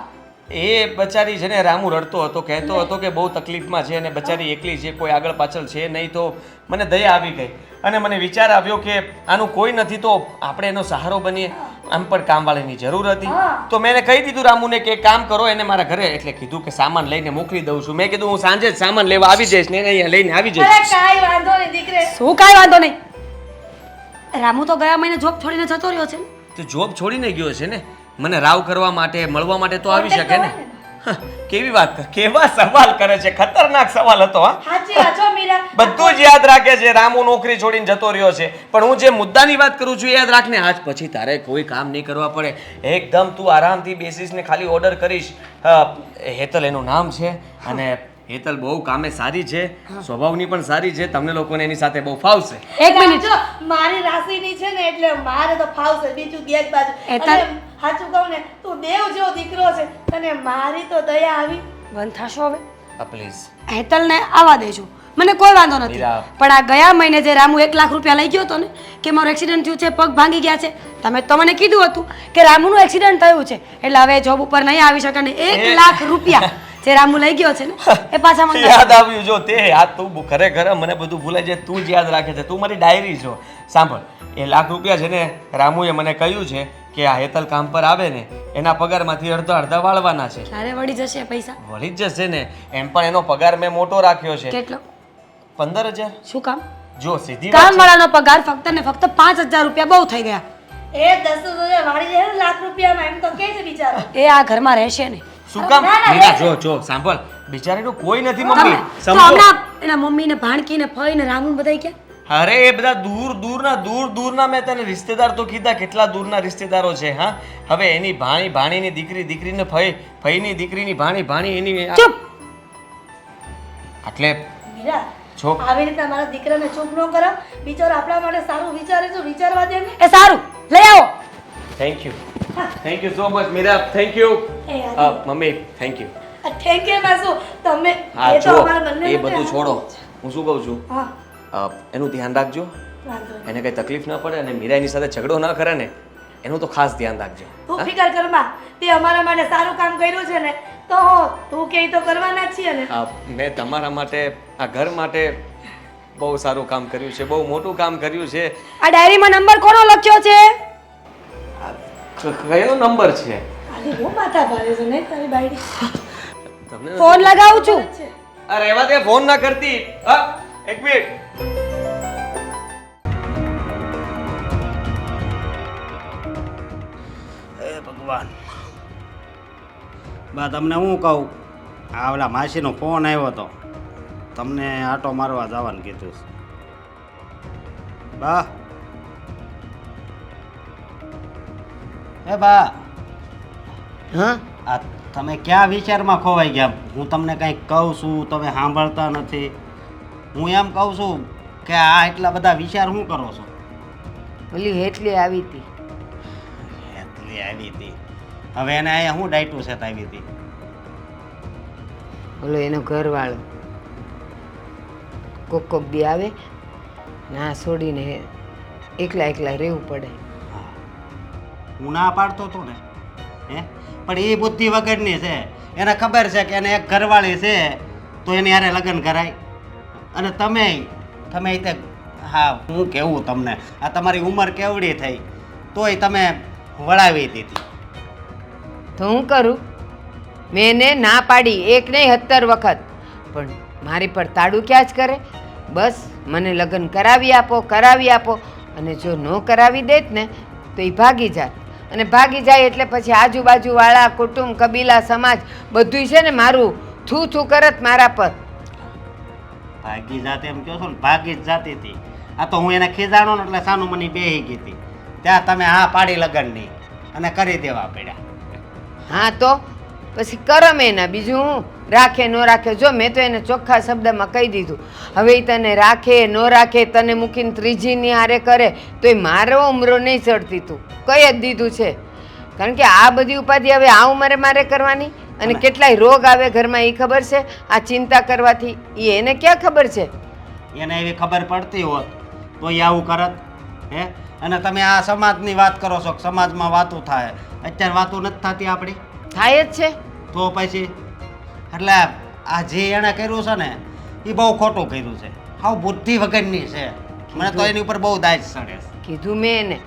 એ બચારી છે ને, રામુ રડતો હતો, કહેતો હતો કે બહુ તકલીફમાં છે અને બચારી એકલી છે, કોઈ આગળ પાછળ છે નહીં. તો મને દયા આવી ગઈ અને મને વિચાર આવ્યો કે આનું કોઈ નથી તો આપણે એનો સહારો બનીએ. આમ પણ કામવાળીની જરૂર હતી તો મેં એને કહી દીધું રામુને કે એક કામ કરો, એને મારા ઘરે એટલે કીધું કે સામાન લઈને મોકલી દઉં છું. મેં કીધું હું સાંજે જ સામાન લેવા આવી જઈશ ને એને અહીંયા લઈને આવી અરે જઈશ. કાંઈ વાંધો નહીં દીકરે. શું કાંઈ વાંધો નહીં. રામુ તો ગયા મહિને જોબ છોડીને જતો રહ્યો છે ને. તો જોબ છોડીને ગયો છે ને, મને રાવ કરવા માટે મળવા માટે તો આવી શકે ને. કેવી વાત કેવા સવાલ કરે છે, ખતરનાક સવાલ હતો હા. સાચી વાત છો મીરા. બધું જ યાદ રાખે છે. રામુ નોકરી છોડીને જતો રહ્યો છે, પણ હું જે મુદ્દાની વાત કરું છું એ યાદ રાખને. આજ પછી તારે કોઈ કામ નહીં કરવા પડે. એકદમ તું આરામથી બેસીશ ને ખાલી ઓર્ડર કરીશ. હેતલ એનું નામ છે અને હેતલ બહુ કામે સારી છે, સ્વભાવની પણ સારી છે. તમને લોકોને એની સાથે બહુ ફાવશે. એક મિનિટ. જો મારી રાશિની છે ને એટલે મારે તો ફાવશે, બીજું એક બાજુ. હેતલ. અને સાચું કહું ને તું દેવ જેવો દીકરો છે, તને મારી તો દયા આવી. બંધ થશો હવે. પ્લીઝ હેતલને આવવા દેજો, મને કોઈ વાંધો નથી. મીરા. પણ આ ગયા મહિને જે રામુ 1 લાખ રૂપિયા લઈ ગયો હતો ને કે મારો એક્સિડન્ટ થયું છે, પગ ભાંગી ગયા છે, તમે તો મને કીધું હતું કે રામુનું એક્સિડન્ટ થયું છે એટલે હવે જોબ ઉપર નહીં આવી શકે ને 1 લાખ રૂપિયા જે રામુ લઈ ગયો છે ને એ પાછા મને યાદ આવ્યું. જો તે આ તું ખરેખર મને બધું ભૂલાઈ જાય, તું જ યાદ રાખે છે. તું મારી ડાયરી છો. સાંભળ, એ 1 લાખ રૂપિયા છે ને રામુએ મને કહ્યું છે કે આ હેતલ કામ પર આવે ને એના પગારમાંથી અડધા વાળવાના છે. ક્યારે વળી જશે એ પૈસા? વળી જ જશે ને. એમ પણ એનો પગાર મેં મોટો રાખ્યો છે, કેટલો? 15,000. શું કામ? જો સીધી વાત છે. કામવાળાનો પગાર ફક્ત ને ફક્ત 5,000 રૂપિયા બહુ થઈ ગયા. એ 10,000 વાળી જાય ને લાખ રૂપિયામાં, એમ તો કે છે બિચારો. એ આ ઘરમાં રહેશે ને. શું કામ? ના, ના, મીરા, જો સાંભળ, બિચારીનું કોઈ નથી મમ્મી. તમે તો સમજો. હમણાં એના મમ્મી ને ભાણકી ને ફઈ ને રામુ બધાય ક્યાં? અરે એ બધા દૂરના મેં તને રિશ્તેદાર તો કીધા, કેટલા દૂરના રિશ્તેદારો છે. હા, હવે એની ભાણીની દીકરીને ફઈની દીકરીની ભાણી એની ચૂપ. એટલે મીરા, છો આવી રીતના મારા દીકરાને ચૂપ ન કરો. બિચારો આપણા માટે સારું વિચારે છે, વિચારવા દે ને. એ સારું, લઈ આવો. Thank you so much Meera, thank you. એ આ મમ્મી થેન્ક યુ. થેન્ક યુ માં શું તમે હા એ તો જો અમારા બંને એ બધું છોડો, હું શું કહું છું, હા એનું ધ્યાન રાખજો, વાંધો નહીં. એને કઈ તકલીફ ના પડે અને મીરા એની સાથે ઝઘડો ના કરે ને એનું તો ખાસ ધ્યાન રાખજો. તું ફિકર કર માં, તે અમારા માટે સારું કામ કર્યું છે ને તો તું કે તો કરવાના જ છીએ ને. મેં તમારા માટે, આ ઘર માટે બહુ સારું કામ કર્યું છે, બહુ મોટું કામ કર્યું છે. આ ડાયરીમાં નંબર કોનો લખ્યો છે? કયો નંબર છે? આજે બહુ માથા ભારે છે ને તારી બાયડી. તમને ફોન લગાવું છું. અરે એવા તે ફોન ના કરતી. હા, એક મિનિટ. ભગવાન, બા તમને હું કહું, આ ઓલા માસીનો ફોન આવ્યો હતો, તમને આટો મારવા જવાનું કીધું છે. બા, એ બા, હા આ તમે ક્યાં વિચારમાં ખોવાઈ ગયા? હું તમને કંઈક કહું છું, તમે સાંભળતા નથી. હું એમ કહું છું કે આ એટલા બધા વિચાર શું કરો છો? ઓલી હેટલી આવી હતી. એટલી આવી હતી, હવે એને અહીંયા શું ડાયટું છે આવી હતી? ઓલો એનો ઘરવાળો કોક દી આવે ના છોડીને એકલા રહેવું પડે. હું ના પાડતો હતો ને, હે, પણ એ બુદ્ધિ વગરની છે. એને ખબર છે કે એને એક ઘરવાળી છે તો એની હારે લગ્ન કરાય. અને તમે તે, હા હું કહેવું તમને, આ તમારી ઉંમર કેવડી થઈ તોય તમે વળાવી દીધી. તો હું કરું? મેં એને ના પાડી, એક નહીં 17 વખત, પણ મારી પર તાડું ક્યાં જ કરે. બસ મને લગ્ન કરાવી આપો, અને જો ન કરાવી દેત ને તો એ ભાગી જાય, અને ભાગી જાય એટલે પછી આજુબાજુવાળા કુટુંબ કબીલા સમાજ બધુંય છે ને મારું થૂ કરત મારા પર. ભાગી જાતે એમ કહો છો ને, ભાગી જ જાતી હતી. આ તો હું એને ખીજાણો ને એટલે સાનું મને બેહી ગઈ હતી. ત્યાં તમે હા પાડી લગ્નની અને કરી દેવા પડ્યા. હા તો પછી કરમ એના, બીજું હું રાખે ન રાખે. જો મેં તો એને ચોખ્ખા શબ્દમાં કહી દીધું, હવે ઈ તને રાખે ન રાખે, તને મૂકીને ત્રીજીની હારે કરે તો એ મારો ઉમરો નહીં ચડતી. તું કહી જ દીધું છે, કારણ કે આ બધી ઉપાધિ હવે આ ઉંમરે મારે કરવાની, અને કેટલાય રોગ આવે ઘરમાં એ ખબર છે આ ચિંતા કરવાથી. એ એને ક્યાં ખબર છે? એને એવી ખબર પડતી હોત તો એ આવું કરત, હે? અને તમે આ સમાજની વાત કરો છો, સમાજમાં વાતું થાય. અત્યારે વાતું નથી થતી આપણી, થાય જ છે. તો પછી એટલે આ જે એણે કર્યું છે ને એ બહુ ખોટું કર્યું છે. હાવ બુદ્ધિ વગરની છે. મને તો એની ઉપર બહુ દાજ ચડે છે. કીધું મેં એને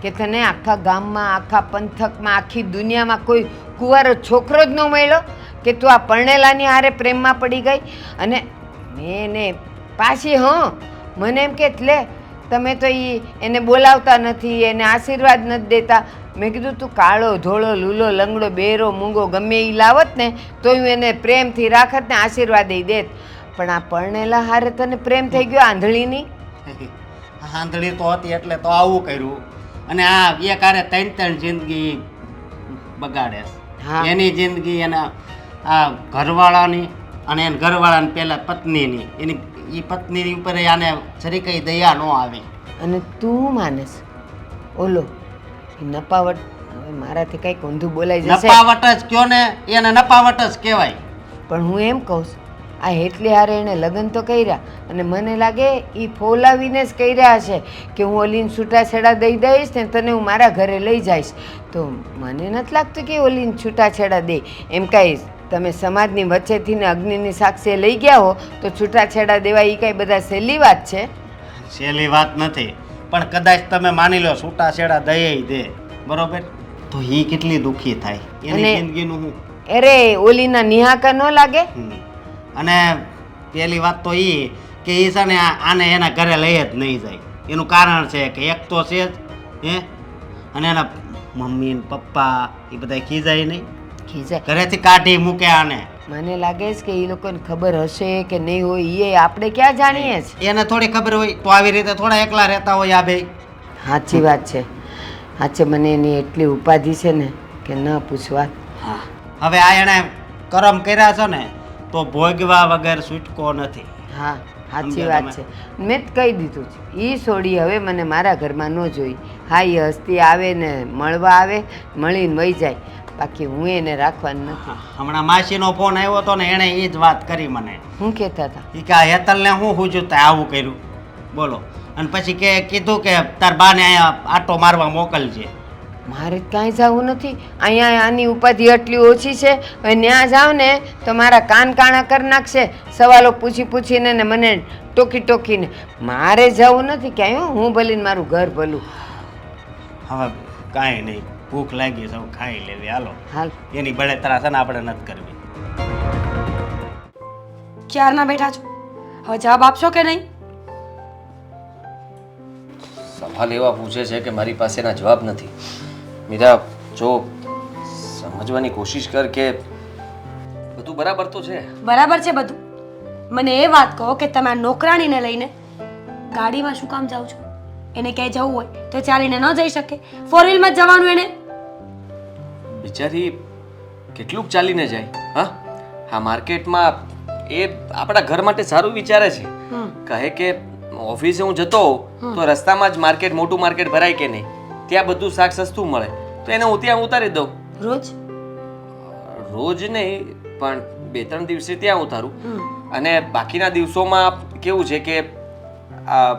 કે તને આખા ગામમાં, આખા પંથકમાં, આખી દુનિયામાં કોઈ કુંવારો છોકરો જ ન મળ્યો કે તું આ પરણેલાની હારે પ્રેમમાં પડી ગઈ. અને મેં એને પાછી મને એમ કે લે તમે તો એને બોલાવતા નથી, એને આશીર્વાદ નથી દેતા. મેં કીધું તું કાળો ધોળો લૂલો લંગડો બેરો મૂંગો ગમે એ લાવત ને તો હું એને પ્રેમથી રાખત ને આશીર્વાદ દેત, પણ આ પરણેલા હારે તને પ્રેમ થઈ ગયો આંધળીની. આંધળી તો હતી એટલે તો આવું કર્યું, અને આ એક હારે ત્રણ જિંદગી બગાડે છે. હા. એની જિંદગી એના આ ઘરવાળાની અને એના ઘરવાળાની પહેલાં પત્નીની, એની એ પત્નીની ઉપર આને જરી કંઈ દયા ન આવી. અને તું માનસ ઓલો એ નપાવટ, હવે મારાથી કંઈક ઊંધું બોલાઈ જશે નપાવટ જ કયો ને, એને નપાવટ જ કહેવાય. પણ હું એમ કહું છું આ હેટલી હારે એણે લગ્ન તો કર્યા અને મને લાગે એ ફોલાવીને જ કર્યા હશે કે હું ઓલીને છૂટાછેડા દઈ દઈશ ને તને હું મારા ઘરે લઈ જઈશ. તો મને નથી લાગતું કે ઓલીને છૂટાછેડા દે. એમ કાંઈ તમે સમાજની વચ્ચેથી ને અગ્નિની સાક્ષીએ લઈ ગયા હો તો છૂટાછેડા દેવા એ કાંઈ બધા સહેલી વાત છે? સહેલી વાત નથી, પણ કદાચ તમે માની લો છૂટાછેડા દઈએ દે, બરોબર, તો એ કેટલી દુઃખી થાય, એની અને- જિંદગીનું હું. અરે ઓલીના નિહાકા ન લાગે? અને પહેલી વાત તો એ કે એ છે ને આને એના ઘરે લઈ જ નહીં જાય. એનું કારણ છે કે એક તો છે જ અને એના મમ્મી ને પપ્પા એ બધા ખીજાય નહીં, ખીજાય. ઘરેથી કાઢી મૂકે આને. મને લાગે છે કે એ લોકોને ખબર હશે કે નહીં હોય એ આપણે ક્યાં જાણીએ છીએ. એને થોડી ખબર હોય તો આવી રીતે થોડા એકલા રહેતા હોય આ બે. સાચી વાત છે, સાચે મને એની એટલી ઉપાધિ છે ને કે ન પૂછવા. હા, હવે આ એણે કરમ કર્યા છે ને તો ભોગવા વગર છૂટકો નથી. હા સાચી સમજ્યા વાત છે. મેં જ કહી દીધું છે એ છોડી હવે મને મારા ઘરમાં ન જોઈ. હા એ હસ્તી આવે ને મળવા આવે, મળીને વહી જાય, બાકી હું એને રાખવાની નથી. હમણાં માસીનો ફોન આવ્યો હતો ને એણે એ જ વાત કરી મને. શું કહેતા હતા? એ કે આ હેતલને હું પૂછ્યું આવું કર્યું બોલો, અને પછી કીધું કે તાર બાને અહીંયા આટો મારવા મોકલજે. મારે કાંઈ જવું નથી, અહીંયા આની ઉપાધિ એટલી ઓછી છે. હવે ત્યાં જાવ ને તો મારા કાન કાણા કરી નાખશે સવાલો પૂછી પૂછીને ને મને ટોકી ટોકીને. મારે જવું નથી ક્યાંય હો, હું ભલીને મારું ઘર ભલું. હવે કાંઈ નહીં, ભૂખ લાગી છે, હવે ખાઈ લેવી, હાલો. હાલ એની બળેતરા છે ને આપણે નથી કરવી. ક્યારના બેઠા છો, હવે જવાબ આપશો કે નહીં? સવાલ એવા પૂછે છે કે મારી પાસે એના જવાબ નથી. મીરા, જો સમજવાની કોશિશ કર કે બધું બરાબર તો છે. બરાબર છે બધું. મને એ વાત કહો કે તમે આ નોકરાણીને લઈને ગાડીમાં શું કામ જાઓ છો? એને ક્યાંય જવું હોય તો ચાલીને ન જઈ શકે, ફોર વ્હીલમાં જ જવાનું એને. બિચારી કેટલુંક ચાલીને જાય. હા, હા, માર્કેટમાં એ આપણા ઘર માટે સારું વિચારે છે. કહે કે ઓફિસે હું જતો હોઉં તો રસ્તામાં જ માર્કેટ, મોટું માર્કેટ ભરાય કે નહીં, ત્યાં બધું શાક સસ્તું મળે તો એને હું ત્યાં ઉતારી દઉં. રોજ રોજ નહીં પણ 2-3 દિવસે ત્યાં ઉતારું. અને બાકીના દિવસોમાં કેવું છે કે આ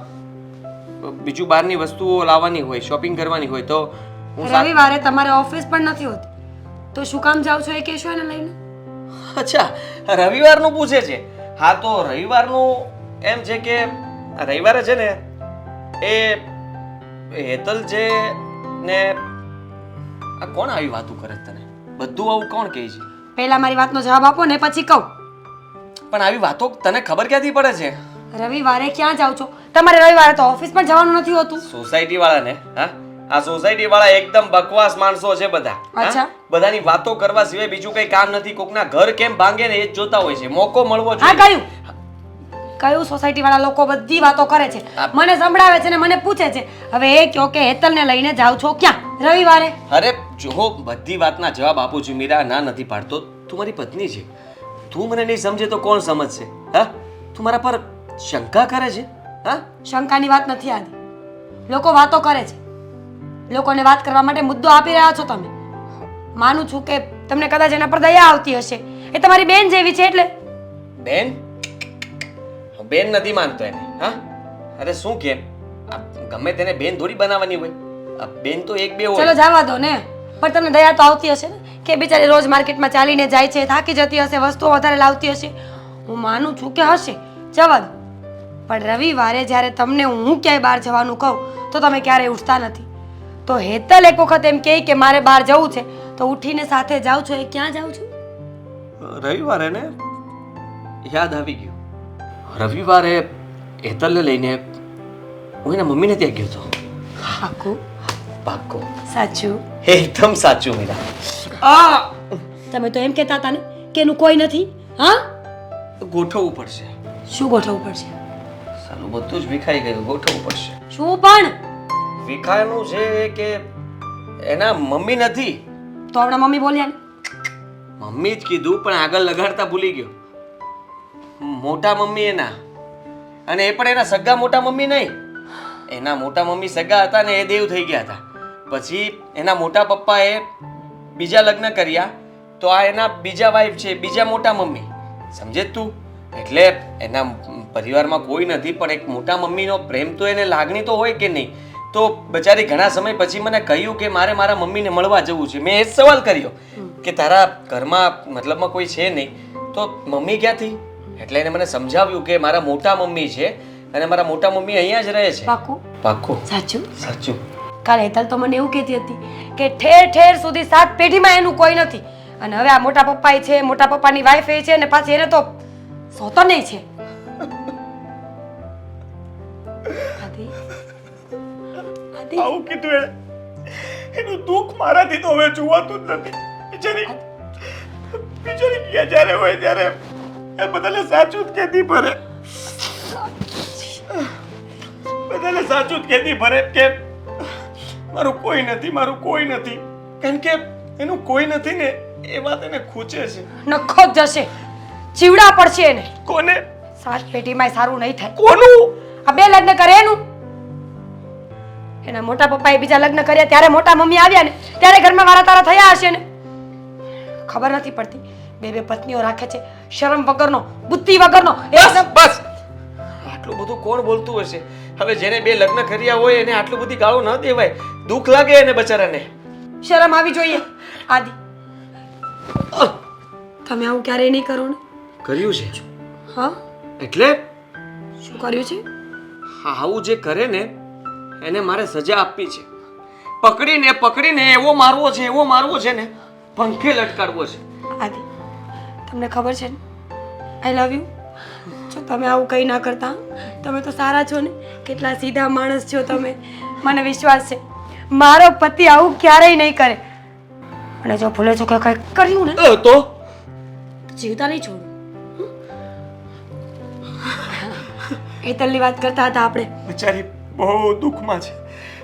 બીજું બહારની વસ્તુઓ લાવવાની હોય, શોપિંગ કરવાની હોય તો હું રવિવારે તમારે ઓફિસ પણ નથી હોતી તો શું કામ જાઓ છો એ કહેશો એને લઈને? અચ્છા, રવિવારનું પૂછે છે. હા, તો રવિવારનું એમ છે કે રવિવારે છે ને એ હેતલ છે ને આ કોણ આવી વાતો કરે છે તને? બધું આવું કોણ કહે છે? પહેલા મારી વાતનો જવાબ આપો ને પછી કહું. પણ આવી વાતો તને ખબર ક્યાંથી પડે છે? રવિવારે ક્યાં જાઓ છો? તમારે રવિવારે તો ઓફિસ પણ જવાનું નથી હોતું. સોસાયટી વાળાને, હા, આ સોસાયટી વાળા એકદમ બકવાસ માણસો છે બધા. હા? અચ્છા. બધાની વાતો કરવા સિવાય બીજું કઈ કામ નથી. કોકના ઘર કેમ ભાંગે ને એ જ જોતા હોય છે. મોકો મળવો હા, જોઈએ. કયું સોસાયટી વાળા લોકો બધી વાતો કરે છે, મને સંભળાવે છે ને મને પૂછે છે. હવે એ કહો કે હેતલને લઈને જાવ છો ક્યાં રવિવારે? અરે જો બધી વાતના જવાબ આપું છું મીરા, ના નથી પાડતો. તું મારી પત્ની છે, તું મને નહીં સમજે તો કોણ સમજશે? હા, તું મારા પર શંકા કરે છે? હા, શંકાની વાત નથી આદિ. લોકો વાતો કરે છે, લોકોને વાત કરવા માટે મુદ્દો આપી રહ્યા છો તમે. માનું છું કે તમને કદાચ એના પર દયા આવતી હશે, એ તમારી બેન જેવી છે એટલે. બેન? બેન નથી માનતો એને. હા, અરે શું કેમ, ગમે તેને બેન થોડી બનાવવાની હોય. બેન તો એક બે ચલો હોય. જવા દો ને, પણ તમને દયા તો આવતી હશે ને કે બિચારી રોજ માર્કેટમાં ચાલીને જાય છે, થાકી જતી હશે, વસ્તુઓ વધારે લાવતી હશે. હું માનું છું કે હશે, જવા દો. પણ રવિવારે જ્યારે તમને હું ક્યાંય બહાર જવાનું કહું તો તમે ક્યારેય ઉઠતા નથી. તો હેતલ એક વખત એમ કહે કે મારે બહાર જવું છે તો ઉઠીને સાથે જાઉં છો. એ ક્યાં જાઉં છું? રવિવારે ને યાદ આવી ગયું. રવિવારે હેતલને લઈને હું એના મમ્મીને ત્યાં ગયો હતો. પાકું? પાક્કો. સાચું. એકદમ સાચું મીરા. તમે તો એમ કહેતા હતા ને કે એનું કોઈ નથી. હા, ગોઠવવું પડશે. શું ગોઠવવું પડશે? સારું, બધું જ વિખાઈ ગયું, ગોઠવવું પડશે. શું પણ? વિખાયનું છે કે એના મમ્મી નથી. તો હમણાં મમ્મી બોલ્યા ને. મમ્મી જ કીધું પણ આગળ લગાડતા ભૂલી ગયો. મોટા મમ્મી એના, અને એ પણ એના સગા મોટા મમ્મી નહીં. એના મોટા મમ્મી સગા હતા ને એ દેવ થઈ ગયા હતા. પછી એના મોટા પપ્પાએ બીજા લગ્ન કર્યા, તો આ એના બીજા વાઈફ છે, બીજા મોટા મમ્મી. સમજે જ તું? એટલે એના પરિવારમાં કોઈ નથી, પણ એક મોટા મમ્મીનો પ્રેમ તો એને લાગણી તો હોય કે નહીં. તો બચારી ઘણા સમય પછી મને કહ્યું કે મારે મારા મમ્મીને મળવા જવું છે. મેં એ જ સવાલ કર્યો કે તારા ઘરમાં મતલબમાં કોઈ છે નહીં, તો મમ્મી ક્યાંથી? એટલે એને મને સમજાવ્યું કે મારા મોટા મમ્મી છે અને મારા મોટા મમ્મી અહીંયા જ રહે છે. પાક્કું? પાક્કું. સાચું. સાચું. કાલે હેતલ તો મને એવું કહેતી હતી કે ઠેર ઠેર સુધી 7 પેઢીમાં એનું કોઈ નથી, અને હવે આ મોટા પપ્પા છે, મોટા પપ્પાની વાઈફ એ છે, ને પાછી એને તો સોતો નહીં છે. આદિ, આદિ, આવું કીધું એને. એનું દુઃખ મારાથી તો હવે જોવાતું જ નથી. બિચારી ક્યાં જ્યારે હોય ત્યારે એ બધાને સાચું જ કહેતી ફરે. બધાને સાચું જ કહેતી ફરે કે મારું કોઈ નથી, મારું કોઈ નથી. કારણ કે એનું કોઈ નથી ને એ વાત એને ખૂચે છે. નખો જ જશે, ચીવડા પડશે એને. કોને? 7 પેઢીમાં સારું નહીં થાય. કોનું? આ 2 લગ્ન કરે એનું. એના મોટા પપ્પાએ બીજા લગ્ન કર્યા ત્યારે મોટા મમ્મી આવ્યા ને ત્યારે ઘરમાં વારા તારા થયા હશે ને. ખબર નથી પડતી. 2 પત્નીઓ રાખે છે, શરમ વગરનો, બુદ્ધિ વગરનો. બસ. આટલું બધું કોણ બોલતું હશે? હવે જેને 2 લગ્ન કર્યા હોય એને આટલું બધી ગાળો ન દેવાય. દુઃખ લાગે એને બચારાને. શરમ આવી જોઈએ. આદિ, તમે આવું ક્યારેય નહીં કરો ને. કર્યું છે. હા, એટલે શું કર્યું છે? આવું જે કરે ને એને મારે સજા આપવી છે. પકડીને પકડીને એવો મારવો છે, એવો મારવો છે ને પંખે લટકાડવો છે. આદિ, તમને ખબર છે ને, આઈ લવ યુ. જો તમે આવું કંઈ ના કરતા, તમે તો સારા છો ને, કેટલા સીધા માણસ છો તમે. મને વિશ્વાસ છે મારો પતિ આવું ક્યારેય નહીં કરે. અને જો ભૂલે છો કે કંઈ કર્યું ને તો જીવતા નહીં છોડું. હેતલની વાત કરતા હતા આપણે. બિચારી બહુ દુઃખમાં છે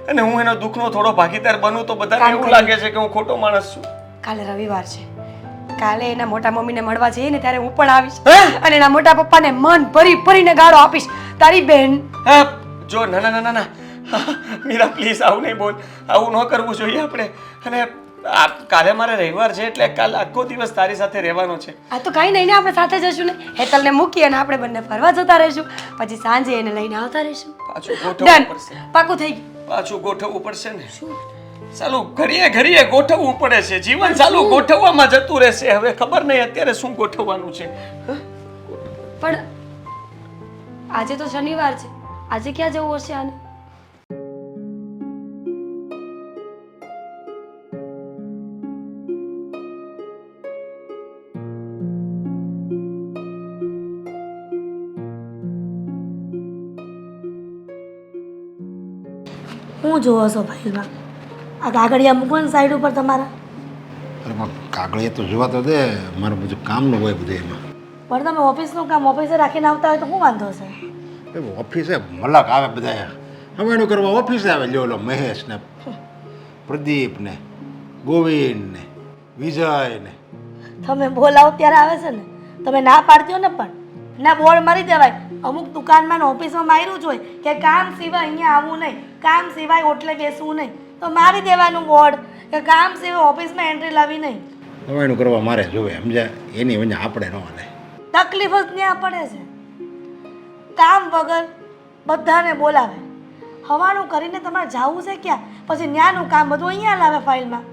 અને હું એનો દુઃખનો થોડો ભાગીદાર બનું તો બધાને કામ એવું કરી. લાગે છે કે હું ખોટો માણસ છું. કાલે રવિવાર છે, કાલે એના મોટા મમ્મીને મળવા જઈએ ને ત્યારે હું પણ આવીશ હે? અને એના મોટા પપ્પાને મન ભરી ભરીને ગાળો આપીશ. તારી બહેન. હા, જો ના ના ના ના મીરા પ્લીઝ આવું નહીં બોલ. આવું ન કરવું જોઈએ આપણે. અને કાલે મારે રવિવાર છે એટલે કાલ આખો દિવસ તારી સાથે રહેવાનો છે. આ તો કાંઈ નહીં ને, આપણે સાથે જશું ને. હેતલને મૂકી અને આપણે બંને ફરવા જતા રહીશું, પછી સાંજે એને લઈને આવતા રહીશું. પાછું ગોઠવવું પડશે. પાકું થઈ ગયું. પાછું ગોઠવવું પડશે ને. ચાલુ ઘડીએ ઘડીએ ગોઠવવું પડે છે. જીવન ચાલુ ગોઠવવામાં જતું રહેશે. હવે ખબર નહીં અત્યારે શું ગોઠવવાનું છે. પણ આજે તો શનિવાર છે, આજે ક્યાં જવું હશે આને? હું જોવો છો ફાઇલમાં? આ કાગળિયા મૂકો ને સાઈડ ઉપર તમારા. અરે પણ કાગળિયા તો જોવા તો દે, મારું બધું કામનું હોય બધું એમાં. પણ તમે ઓફિસનું કામ ઓફિસે રાખીને આવતા હોય તો શું વાંધો છે? એ ઓફિસે મલક આવે બધા. હવે એનું કરવા ઓફિસે આવે. લ્યો લો મહેશ ને પ્રદીપ ને ગોવિંદ ને વિજય ને. તમે બોલાવો ત્યારે આવે છે ને. તમે ના પાડતી હો ને પણ ના બોર્ડ મારી દેવાય. અમુક દુકાનમાં ને ઓફિસમાં માર્યું જ હોય કે કામ સિવાય અહીંયા આવવું નહીં, કામ સિવાય ઓટલે બેસવું નહીં. તો મારી દેવાનું બોર્ડ કે કામ સિવાય ઓફિસમાં એન્ટ્રી લાવી નહીં. હવે એનું કરવા મારે જોવે સમજ્યા. એની વજે આપણે ન હાલે. તકલીફ જ ત્યાં પડે છે. કામ વગર બધાને બોલાવે. હવાનું કરીને તમારે જવું છે ક્યાં? પછી ન્યાનું કામ બધું અહીંયા લાવે ફાઇલમાં.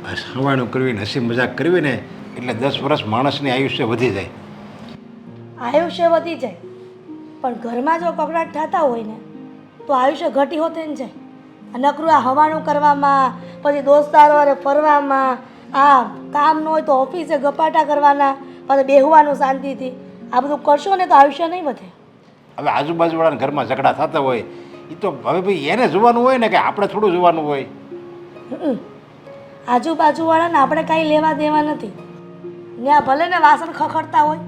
બસ હવાનું કરવી ને હસી મજાક કરવી ને એટલે 10 વર્ષ માણસની આયુષ્ય વધી જાય. આયુષ્ય વધી જાય પણ ઘરમાં જો કકડાટ થતા હોય ને તો આયુષ્ય ઘટી હોતે ને જાય. નકરું આ હવાનું કરવામાં, પછી દોસ્તારો હારે ફરવામાં, આ કામ ન હોય તો ઓફિસે ગપાટા કરવાના, પછી બેહવાનું શાંતિથી, આ બધું કરશો ને તો આયુષ્ય નહીં વધે. હવે આજુબાજુવાળાના ઘરમાં ઝઘડા થતા હોય એ તો હવે ભાઈ એને જોવાનું હોય ને કે આપણે થોડું જોવાનું હોય. આજુબાજુવાળાને આપણે કાંઈ લેવા દેવા નથી. ત્યાં ભલે ને વાસણ ખખડતા હોય,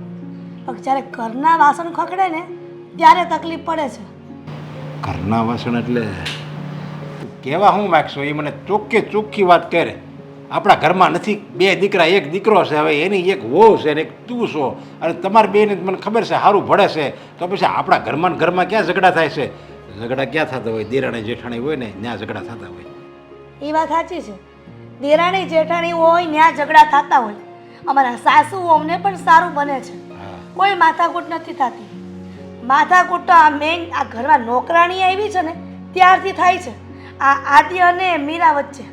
પણ જ્યારે ઘરના વાસણ ખખડે ને ત્યારે તકલીફ પડે છે. ઘરના વાસણ એટલે તું કેવા હું માગશો એ મને ચોખ્ખી વાત કરે. આપણા ઘરમાં નથી બે દીકરા, એક દીકરો છે, હવે એની એક વહુ છે ને એક તું છો, અને તમારી બેને મને ખબર છે સારું ભળે છે, તો પછી આપણા ઘરમાં ને ઘરમાં ક્યાં ઝઘડા થાય છે? ઝઘડા ક્યાં થતા હોય? દેરાણી જેઠાણી હોય ને ત્યાં ઝઘડા થતા હોય. એ વાત સાચી છે. દેરાણી જેઠાણી હોય ત્યાં ઝઘડા થતા હોય. અમારા સાસુ અમને પણ સારું બને છે, કોઈ માથાકૂટ નથી થતી. માથાકૂટ તો આ મેઇન આ ઘરમાં નોકરાણી આવી છે ને ત્યારથી થાય છે, આ આદિ અને મીરા વચ્ચે.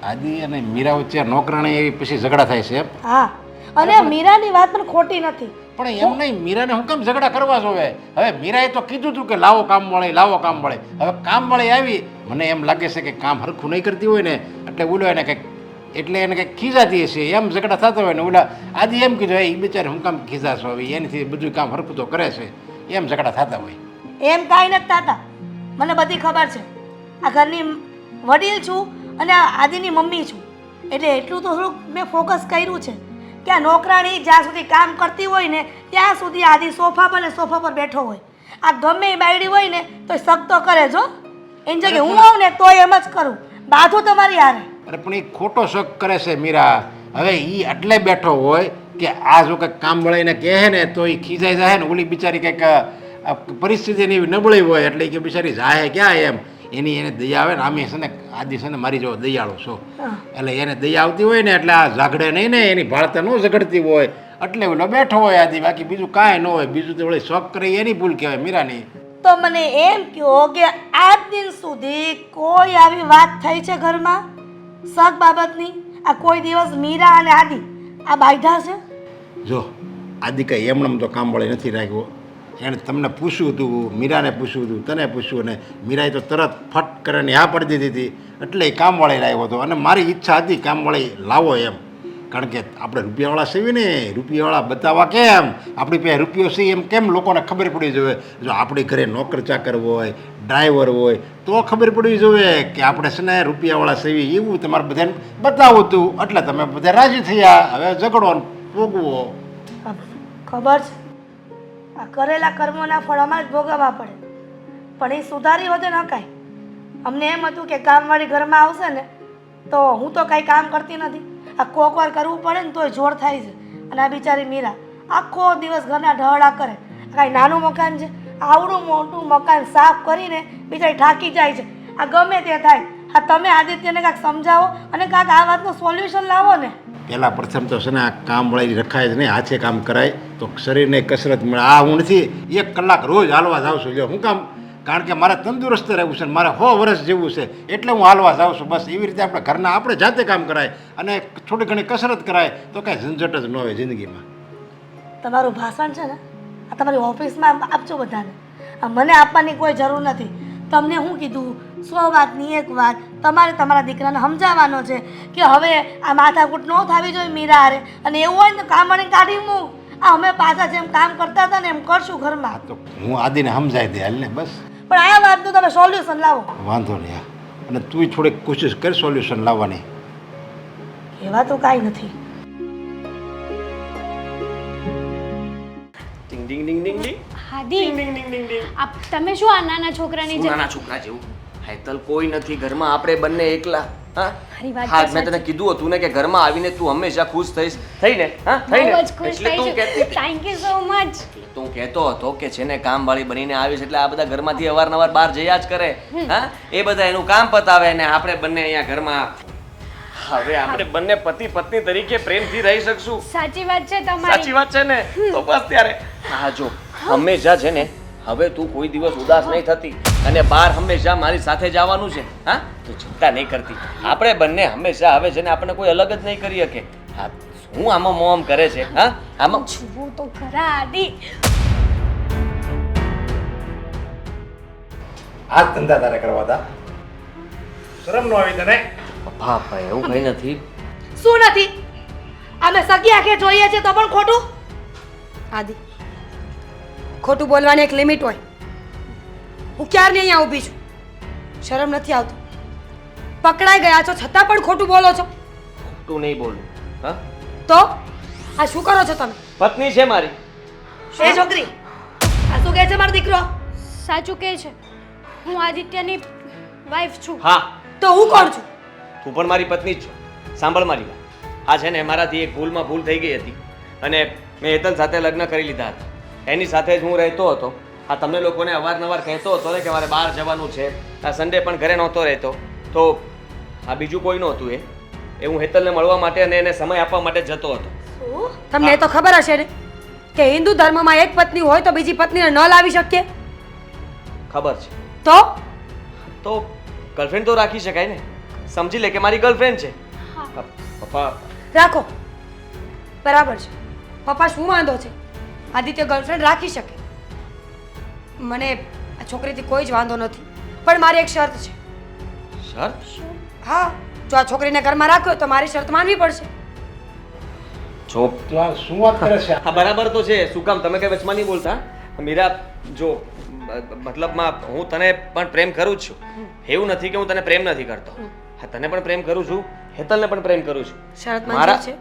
આદિ અને મીરા વચ્ચે નોકરાણી એવી પછી ઝઘડા થાય છે એમ? હા, અને મીરાની વાત પણ ખોટી નથી. પણ એમ નહીં, મીરાને હું કેમ ઝઘડા કરવા જોવે? હવે મીરાએ તો કીધું હતું કે લાવો કામ મળે, લાવો કામ મળે. હવે કામ મળે આવી, મને એમ લાગે છે કે કામ હરખું નહીં કરતી હોય ને એટલે ઓલો એને કંઈક, એટલે એને કંઈક ખીજાતી હશે, એમ ઝઘડા થતા હોય ને ઓલા આદિ એમ કીધું એ બિચારી હું કામ ખીજાશો, હવે એનાથી બધું કામ હરખું તો કરે છે, એમ ઝઘડા થતા હોય. એમ કાંઈ નથી થતા, મને બધી ખબર છે. આ ઘરની વડીલ છું અને આ આદિની મમ્મી છું, એટલે એટલું તો થોડુંક મેં ફોકસ કર્યું છે કે આ નોકરાણી જ્યાં સુધી કામ કરતી હોય ને ત્યાં સુધી આદિ સોફા પર બેઠો હોય. આ ગમે એ બાયડી હોય ને તો શક તો કરે જો, એની જગ્યાએ હું આવું ને તોય એમ જ કરું, બાધું તમારી હારે. અરે પણ એ ખોટો શક કરે છે મીરા. હવે એ એટલે બેઠો હોય કે આ જો કંઈક કામ મળીને કહે ને તો એ ખીજાઈ જાય ને, ઓલી બિચારી કંઈક પરિસ્થિતિની એવી નબળી હોય એટલે કે બિચારી જાય ક્યાં એમ, એની એને દયા આવે ને. આમે છે ને આદિ છે ને મારી જો દયાળો છો, એટલે એને દયા આવતી હોય ને એટલે આ ઝઘડે નહીં ને, એની ભાળતા ન ઝઘડતી હોય એટલે ઓલો બેઠો હોય આદિ, બાકી બીજું કાંઈ ન હોય. બીજું તો ઓલી શોખ કરે એની ભૂલ કહેવાય મીરાની. તો મને એમ કહો કે આજ દિન સુધી કોઈ આવી વાત થઈ છે ઘરમાં શક બાબતની? આ કોઈ દિવસ મીરા અને આદિ આ બાયધા છે? જો આદિ કંઈ એમણે તો કામ વળી નથી રાખ્યો. એણે તમને પૂછ્યું હતું, મીરાને પૂછ્યું હતું, તને પૂછ્યું, અને મીરાએ તો તરત ફટ કરીને હા પડી દીધી હતી, એટલે એ કામવાળી લાવ્યો હતો. અને મારી ઈચ્છા હતી કામવાળી લાવો એમ, કારણ કે આપણે રૂપિયાવાળા સીવી ને, રૂપિયાવાળા બતાવવા કેમ, આપણી પાસે રૂપિયો છે એમ કેમ લોકોને ખબર પડી જોઈએ. જો આપણી ઘરે નોકર ચાકર હોય, ડ્રાઈવર હોય તો ખબર પડવી જોઈએ કે આપણે છે ને રૂપિયાવાળા સીવી, એવું તમારે બધાને બતાવું હતું, એટલે તમે બધા રાજી થયા. હવે ઝઘડો ભોગવો. ખબર છે આ કરેલા કર્મોના ફળ અમારે જ ભોગવવા પડે, પણ એ સુધારી હોતે ન કાંઈ. અમને એમ હતું કે કામવાળી ઘરમાં આવશે ને તો હું તો કાંઈ કામ કરતી નથી, આ કોક વાર કરવું પડે ને તોય જોર થાય છે. અને આ બિચારી મીરા આખો દિવસ ઘરના ઢહડા કરે. કાંઈ નાનું મકાન છે, આવડું મોટું મકાન સાફ કરીને બિચારી થાકી જાય છે. આ ગમે તે થાય, આ તમે આદિત્યને કાંઈક સમજાવો અને કાંઈક આ વાતનું સોલ્યુશન લાવો ને. પહેલાં પ્રથમ તો છે ને આ કામવાળી રખાય જ નહીં, હાથે કામ કરાય તો શરીરને કસરત મળે. આ હું નથી 1 કલાક રોજ હાલવા જાઉં છું. જો હું કામ, કારણ કે મારે તંદુરસ્ત રહેવું છે, મારે 100 વર્ષ જેવું છે, એટલે હું હાલવા જાઉં છું. બસ એવી રીતે આપણે ઘરના આપણે જાતે કામ કરાય અને થોડી ઘણી કસરત કરાય તો કાંઈ ઝંઝટ જ ન હોય જિંદગીમાં. તમારું ભાષણ છે ને આ તમારી ઓફિસમાં આપજો બધાને, આ મને આપવાની કોઈ જરૂર નથી. તમને હું કીધું 100 વાતની 1 વાત તમારે તમારા દીકરાને સમજાવવાનો છે કે હવે આ માથાકૂટ ન થવી જોઈએ મીરા હારે, અને એવું હોય ને તો કામવાળી કાઢી મૂક. આ અમે પાછા જેમ કામ કરતા હતા ને એમ કરશું ઘરમાં. તો હું આદિને સમજાવી દે હાલ ને બસ. પણ આ વાતનું તમે સોલ્યુશન લાવો. વાંધો નહીં. અને તું થોડીક કોશિશ કર સોલ્યુશન લાવવાની. એવા તો કાંઈ નથી. ડિંગ ડિંગ ડિંગ ડિંગ ડિંગ હાદી ડિંગ ડિંગ ડિંગ ડિંગ. આપ તમે શું આ નાના છોકરાની શું જેમ? નાના છોકરા જેવું? હેતલ કોઈ નથી ઘરમાં, આપણે બંને એકલા. હા મારી વાત હા, તો મેં તને સાચી. કીધું હતું ને કે ઘરમાં આવીને તું હંમેશા ખુશ થઈશ. થઈને હા થઈને બહુ જ ખુશ એટલે તું થઈ કહેતી છું. Thank you so much. તું કહેતો હતો કે છે ને કામવાળી બનીને આવીશ એટલે આ બધા ઘરમાંથી અવારનવાર બહાર જયા જ કરે. હા એ બધા એનું કામ પતાવે ને આપણે બંને અહીંયા ઘરમાં. હવે આપણે બંને પતિ પત્ની તરીકે પ્રેમથી રહી શકશું. સાચી વાત છે તમારી. સાચી વાત છે ને? તો બસ ત્યારે હા જો હંમેશા છે ને હવે તું કોઈ દિવસ ઉદાસ નહીં થતી અને બહાર હંમેશા મારી સાથે જવાનું છે. હા તું ચિંતા નહીં કરતી. આપણે બંને હંમેશા હવે છે ને આપણે કોઈ અલગ જ નહીં કરી શકે. હા હું આમાં મોમ કરે છે. હા આમાં જુઓ તો ખરા આદિ. આ ધંધા તારે કરવા હતા, શરમ ન આવી તને? બાપા એવું કઈ નથી. શું નથી? અમે સગી આંખે જોઈએ છે તો પણ ખોટું? આદિ, ખોટું બોલવાની એક લિમિટ હોય. હું ક્યારની અહીંયા ઊભી છું, શરમ નથી આવતું? પકડાઈ ગયા છો છતાં પણ ખોટું બોલો છો તું નહીં બોલું હા તો આ શું કરો છો તમે પત્ની છે મારી એ છોકરી આ શું કહે છે મારો દીકરો સાચું કહે છે હું આદિત્યની વાઈફ છું હા તો હું કોણ છું તું પણ મારી પત્ની જ છો સાંભળ મારી વાત આ છે ને મારાથી એક ભૂલ થઈ ગઈ હતી અને મેં હેતલ સાથે લગ્ન કરી લીધા હતા એની સાથે જ હું રહેતો હતો આ તમને લોકોને અવારનવાર કહેતો હતો ને કે મારે બહાર જવાનું છે આ સન્ડે પણ ઘરે નહોતો રહેતો તો આ બીજું કોઈ નહોતું એ હું હેતલને મળવા માટે અને એને સમય આપવા માટે જતો હતો તમને એ તો ખબર હશે ને કે હિન્દુ ધર્મમાં એક પત્ની હોય તો બીજી પત્નીને ન લાવી શકીએ ખબર છે તો ગર્લફ્રેન્ડ તો રાખી શકાય ને સમજી લે કે મારી ગર્લફ્રેન્ડ છે પપ્પા રાખો બરાબર છે પપ્પા શું વાંધો છે આદિત્ય ગર્લફ્રેન્ડ રાખી શકે મને આ છોકરીથી કોઈ જ વાંધો નથી પણ મારી એક શરત છે શરત હા જો આ છોકરીને ઘરમાં રાખ્યો તો મારી શરત માનવી પડશે જો તો આ શું વાત કરે છે હા બરાબર તો છે શું કામ તમે કઈ વચમાં નહીં બોલતા મીરા જો મતલબમાં હું તને પણ પ્રેમ કરું જ છું એવું નથી કે હું તને પ્રેમ નથી કરતો હા તને પણ પ્રેમ કરું છું હેતલને પણ પ્રેમ કરું છું શરત મંજૂર છે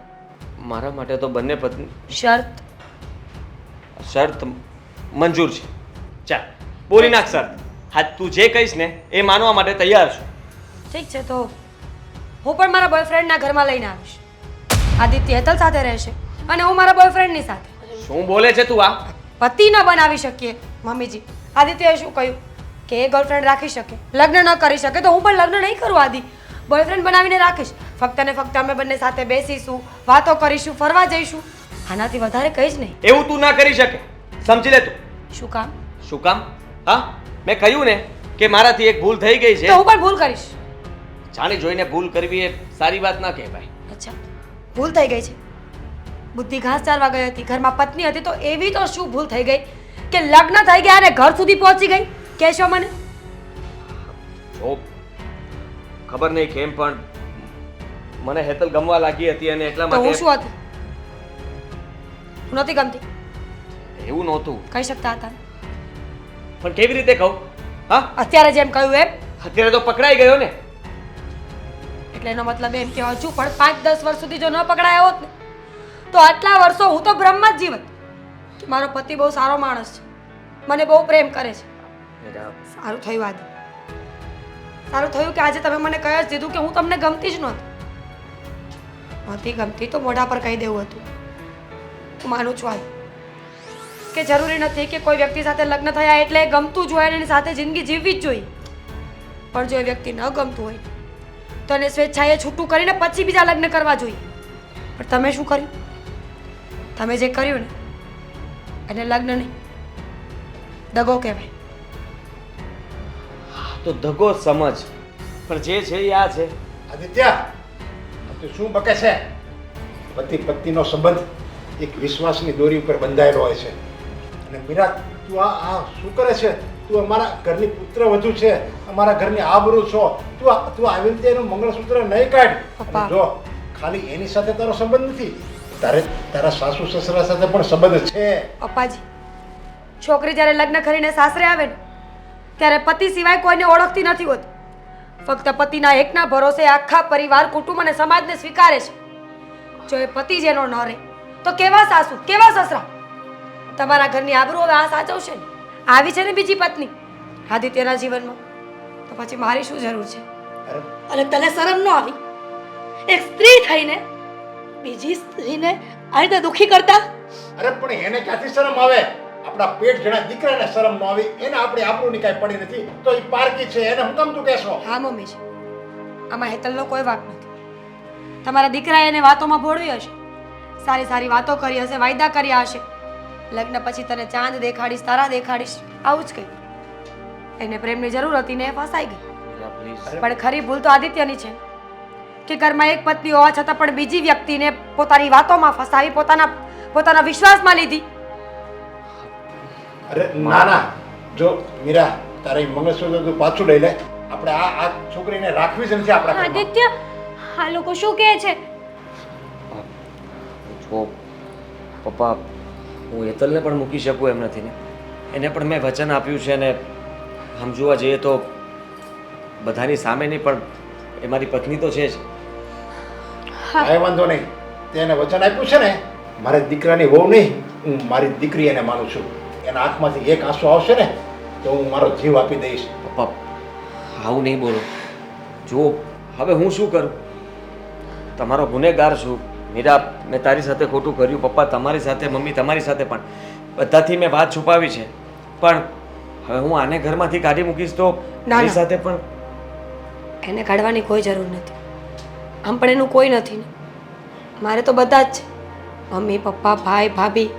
મારા માટે તો બંને પત્ની શરત મંજૂર છે ચાલ બોલી નાખ શરત હા તું જે કહીશ ને એ માનવા માટે તૈયાર છું ઠીક છે તો હું પણ મારા બોયફ્રેન્ડના ઘરમાં લઈને આવીશ આદિત્ય હેતલ સાથે રહેશે અને હું મારા બોયફ્રેન્ડની સાથે શું બોલે છે તું આ પતિ ન બનાવી શકીએ મમ્મીજી આદિત્યએ શું કહ્યું કે એ ગર્લફ્રેન્ડ રાખી શકે લગ્ન ન કરી શકે તો હું પણ લગ્ન નહીં કરું આદિ બોયફ્રેન્ડ બનાવીને રાખીશ ફક્ત ને ફક્ત અમે બંને સાથે બેસીશું વાતો કરીશું ફરવા જઈશું આનાથી વધારે કંઈ જ નહીં એવું તું ના કરી શકે સમજી લે તું શું કામ શું કામ હા મેં કહ્યું ને કે મારાથી એક ભૂલ થઈ ગઈ છે તો હું પણ ભૂલ કરીશ જાણી જોઈને ભૂલ કરવી એ સારી વાત ના કહેવાય અચ્છા ભૂલ થઈ ગઈ છે બુદ્ધિ ઘાસ ચારવા ગઈ હતી ઘરમાં પત્ની હતી તો એવી તો શું ભૂલ થઈ ગઈ કે લગ્ન થઈ ગયા અને ઘર સુધી પહોંચી ગઈ કહેશો મને ઓ ખબર નહીં કેમ પણ મને હેતલ ગમવા લાગી હતી અને એટલા તો હું માટે શું હતી હું નથી ગમતી એવું નહોતું કહી શકતા હતા પણ કેવી રીતે કહું હા અત્યારે જેમ કહ્યું એમ અત્યારે તો પકડાઈ ગયો ને એટલે એનો મતલબ એમ કે હજુ પણ 5-10 વર્ષ સુધી જો ન પકડાયો હોત ને તો આટલા વર્ષો હું તો બ્રહ્મ જ જીવત કે મારો પતિ બહુ સારો માણસ છે મને બહુ પ્રેમ કરે છે સારું થયું આજે સારું થયું કે આજે તમે મને કહી જ દીધું કે હું તમને ગમતી જ નહોતી ગમતી તો મોઢા પર કહી દેવું હતું હું માનું છું આજે કે જરૂરી નથી કે કોઈ વ્યક્તિ સાથે લગ્ન થયા એટલે ગમતું જ હોય અને એની સાથે જિંદગી જીવવી જ જોઈએ પણ જો એ વ્યક્તિ ન ગમતું હોય તો એને સ્વેચ્છાએ છૂટું કરીને પછી બીજા લગ્ન કરવા જોઈએ પણ તમે શું કર્યું તમે જે કર્યું ને એને લગ્ન નહીં દગો કહેવાય તો દગો સમજ પણ જે છે એ આ છે આદિત્ય તું શું બકે છે પતિ પત્નીનો સંબંધ એક વિશ્વાસની દોરી ઉપર બંધાયેલો હોય છે અને મીરા તું આ શું કરે છે તું અમારા ઘરની પુત્રવધુ છે અમારા ઘરની આબરૂ છો તું આવી રીતે એનું મંગળસૂત્ર નહીં કાઢ અને જો ખાલી એની સાથે તારો સંબંધ નથી તારા સાસુ સસરા સાથે પણ સંબંધ છે પપ્પાજી છોકરી જ્યારે લગ્ન કરીને સાસરે આવે ને ત્યારે પતિ સિવાય કોઈને ઓળખતી નથી હોતી ફક્ત પતિના એકના ભરોસે આખા પરિવાર કુટુંબ અને સમાજને સ્વીકારે છે જો એ પતિ જેનો ન રહે તો કેવા સાસુ કેવા સસરા તમારા ઘરની આબરૂ હવે આ સાચવશે ને આવી છે ને બીજી પત્ની આદિત્યના જીવનમાં તો પછી મારી શું જરૂર છે અને તને શરમ ન આવી એક સ્ત્રી થઈને બીજી સ્ત્રીને આ રીતે દુખી કરતા અરે પણ એને ક્યાંથી શરમ આવે આપણા પેટ જણા દીકરાને શરમ ન આવી એને આપણી આબરૂની કાંઈ પડી નથી તો એ પારકી છે એને હું કેમ તું કહેશો હા મમ્મી છે આમાં હેતલનો કોઈ વાંક નથી તમારા દીકરાએ એને વાતોમાં ભોળવી હશે સારી સારી વાતો કરી હશે વાયદા કર્યા હશે લગ્ન પછી તને ચાંદ દેખાડીશ તારા દેખાડીશ આવું જ કહ્યું એને પ્રેમની જરૂર હતી ને એ ફસાઈ ગઈ પણ ખરી ભૂલ તો આદિત્યની છે કે ઘરમાં એક પત્ની હોવા છતાં પણ બીજી વ્યક્તિને પોતાની વાતોમાં ફસાવી પોતાના વિશ્વાસમાં લીધી અરે ના ના જો મીરા તારે મંગળસૂત્ર તું પાછું લઈ લે આપણે આ છોકરીને રાખવી જ નથી આપણા ઘરમાં. આદિત્ય આ લોકો શું કહે છે જો પપ્પા હું હેતલને પણ મૂકી શકું એમ નથી ને એને પણ મેં વચન આપ્યું છે ને આમ જોવા જઈએ તો બધાની સામે નહીં પણ એ મારી પત્ની તો છે જ. કાંઈ વાંધો નહીં તેને વચન આપ્યું છે ને મારે દીકરાની વહુ નહીં હું મારી દીકરી એને માનું છું. એના આંખમાંથી એક આંસુ આવશે ને તો હું મારો જીવ આપી દઈશ. પપ્પા આવું નહીં બોલો. જુઓ હવે હું શું કરું? તમારો ગુનેગાર છું મીરા. મેં તારી સાથે ખોટું કર્યું પપ્પા, તમારી સાથે, મમ્મી તમારી સાથે, પણ બધાથી મેં વાત છુપાવી છે. પણ હવે હું આને ઘરમાંથી કાઢી મૂકીશ તો ના. એની સાથે પણ એને કાઢવાની કોઈ જરૂર નથી. આમ પણ એનું કોઈ નથી ને. મારે તો બધા જ છે, મમ્મી પપ્પા ભાઈ ભાભી.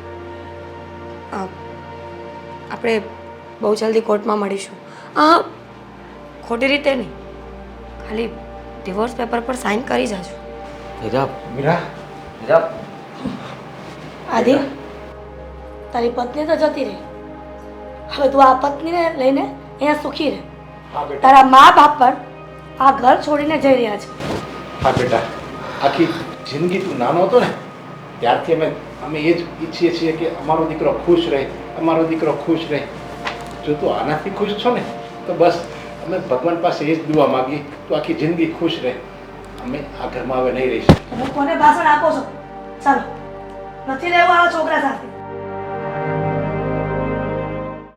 આપણે બહુ જલ્દી કોર્ટમાં મળીશું. હા, ખોટી રીતે નહીં, ખાલી ડિવોર્સ પેપર પર સાઇન કરી જાજો. મીરા મીરા મીરા આદિ તારી પત્ની તો જતી રહી, હવે તું આ પત્નીને લઈને અહીંયા સુખી રહે. હા બેટા, તારા મા બાપ પણ આ ઘર છોડીને જઈ રહ્યા છે. હા બેટા, આખી જિંદગી તું નાનો હતો ને ત્યારથી અમે એ જ ઈચ્છીએ છીએ કે અમારો દીકરો ખુશ રહે, અમારો દીકરો ખુશ રહે. જો તું આનાથી ખુશ છો ને તો બસ અમે ભગવાન પાસે એ જ દુઆ માગીએ તું આખી જિંદગી ખુશ રહે. અમે આ ઘરમાં હવે નહીં રહીશું. તમે કોને ભાષણ આપો છો? ચાલો, નથી રહેવું આ છોકરા સાથે.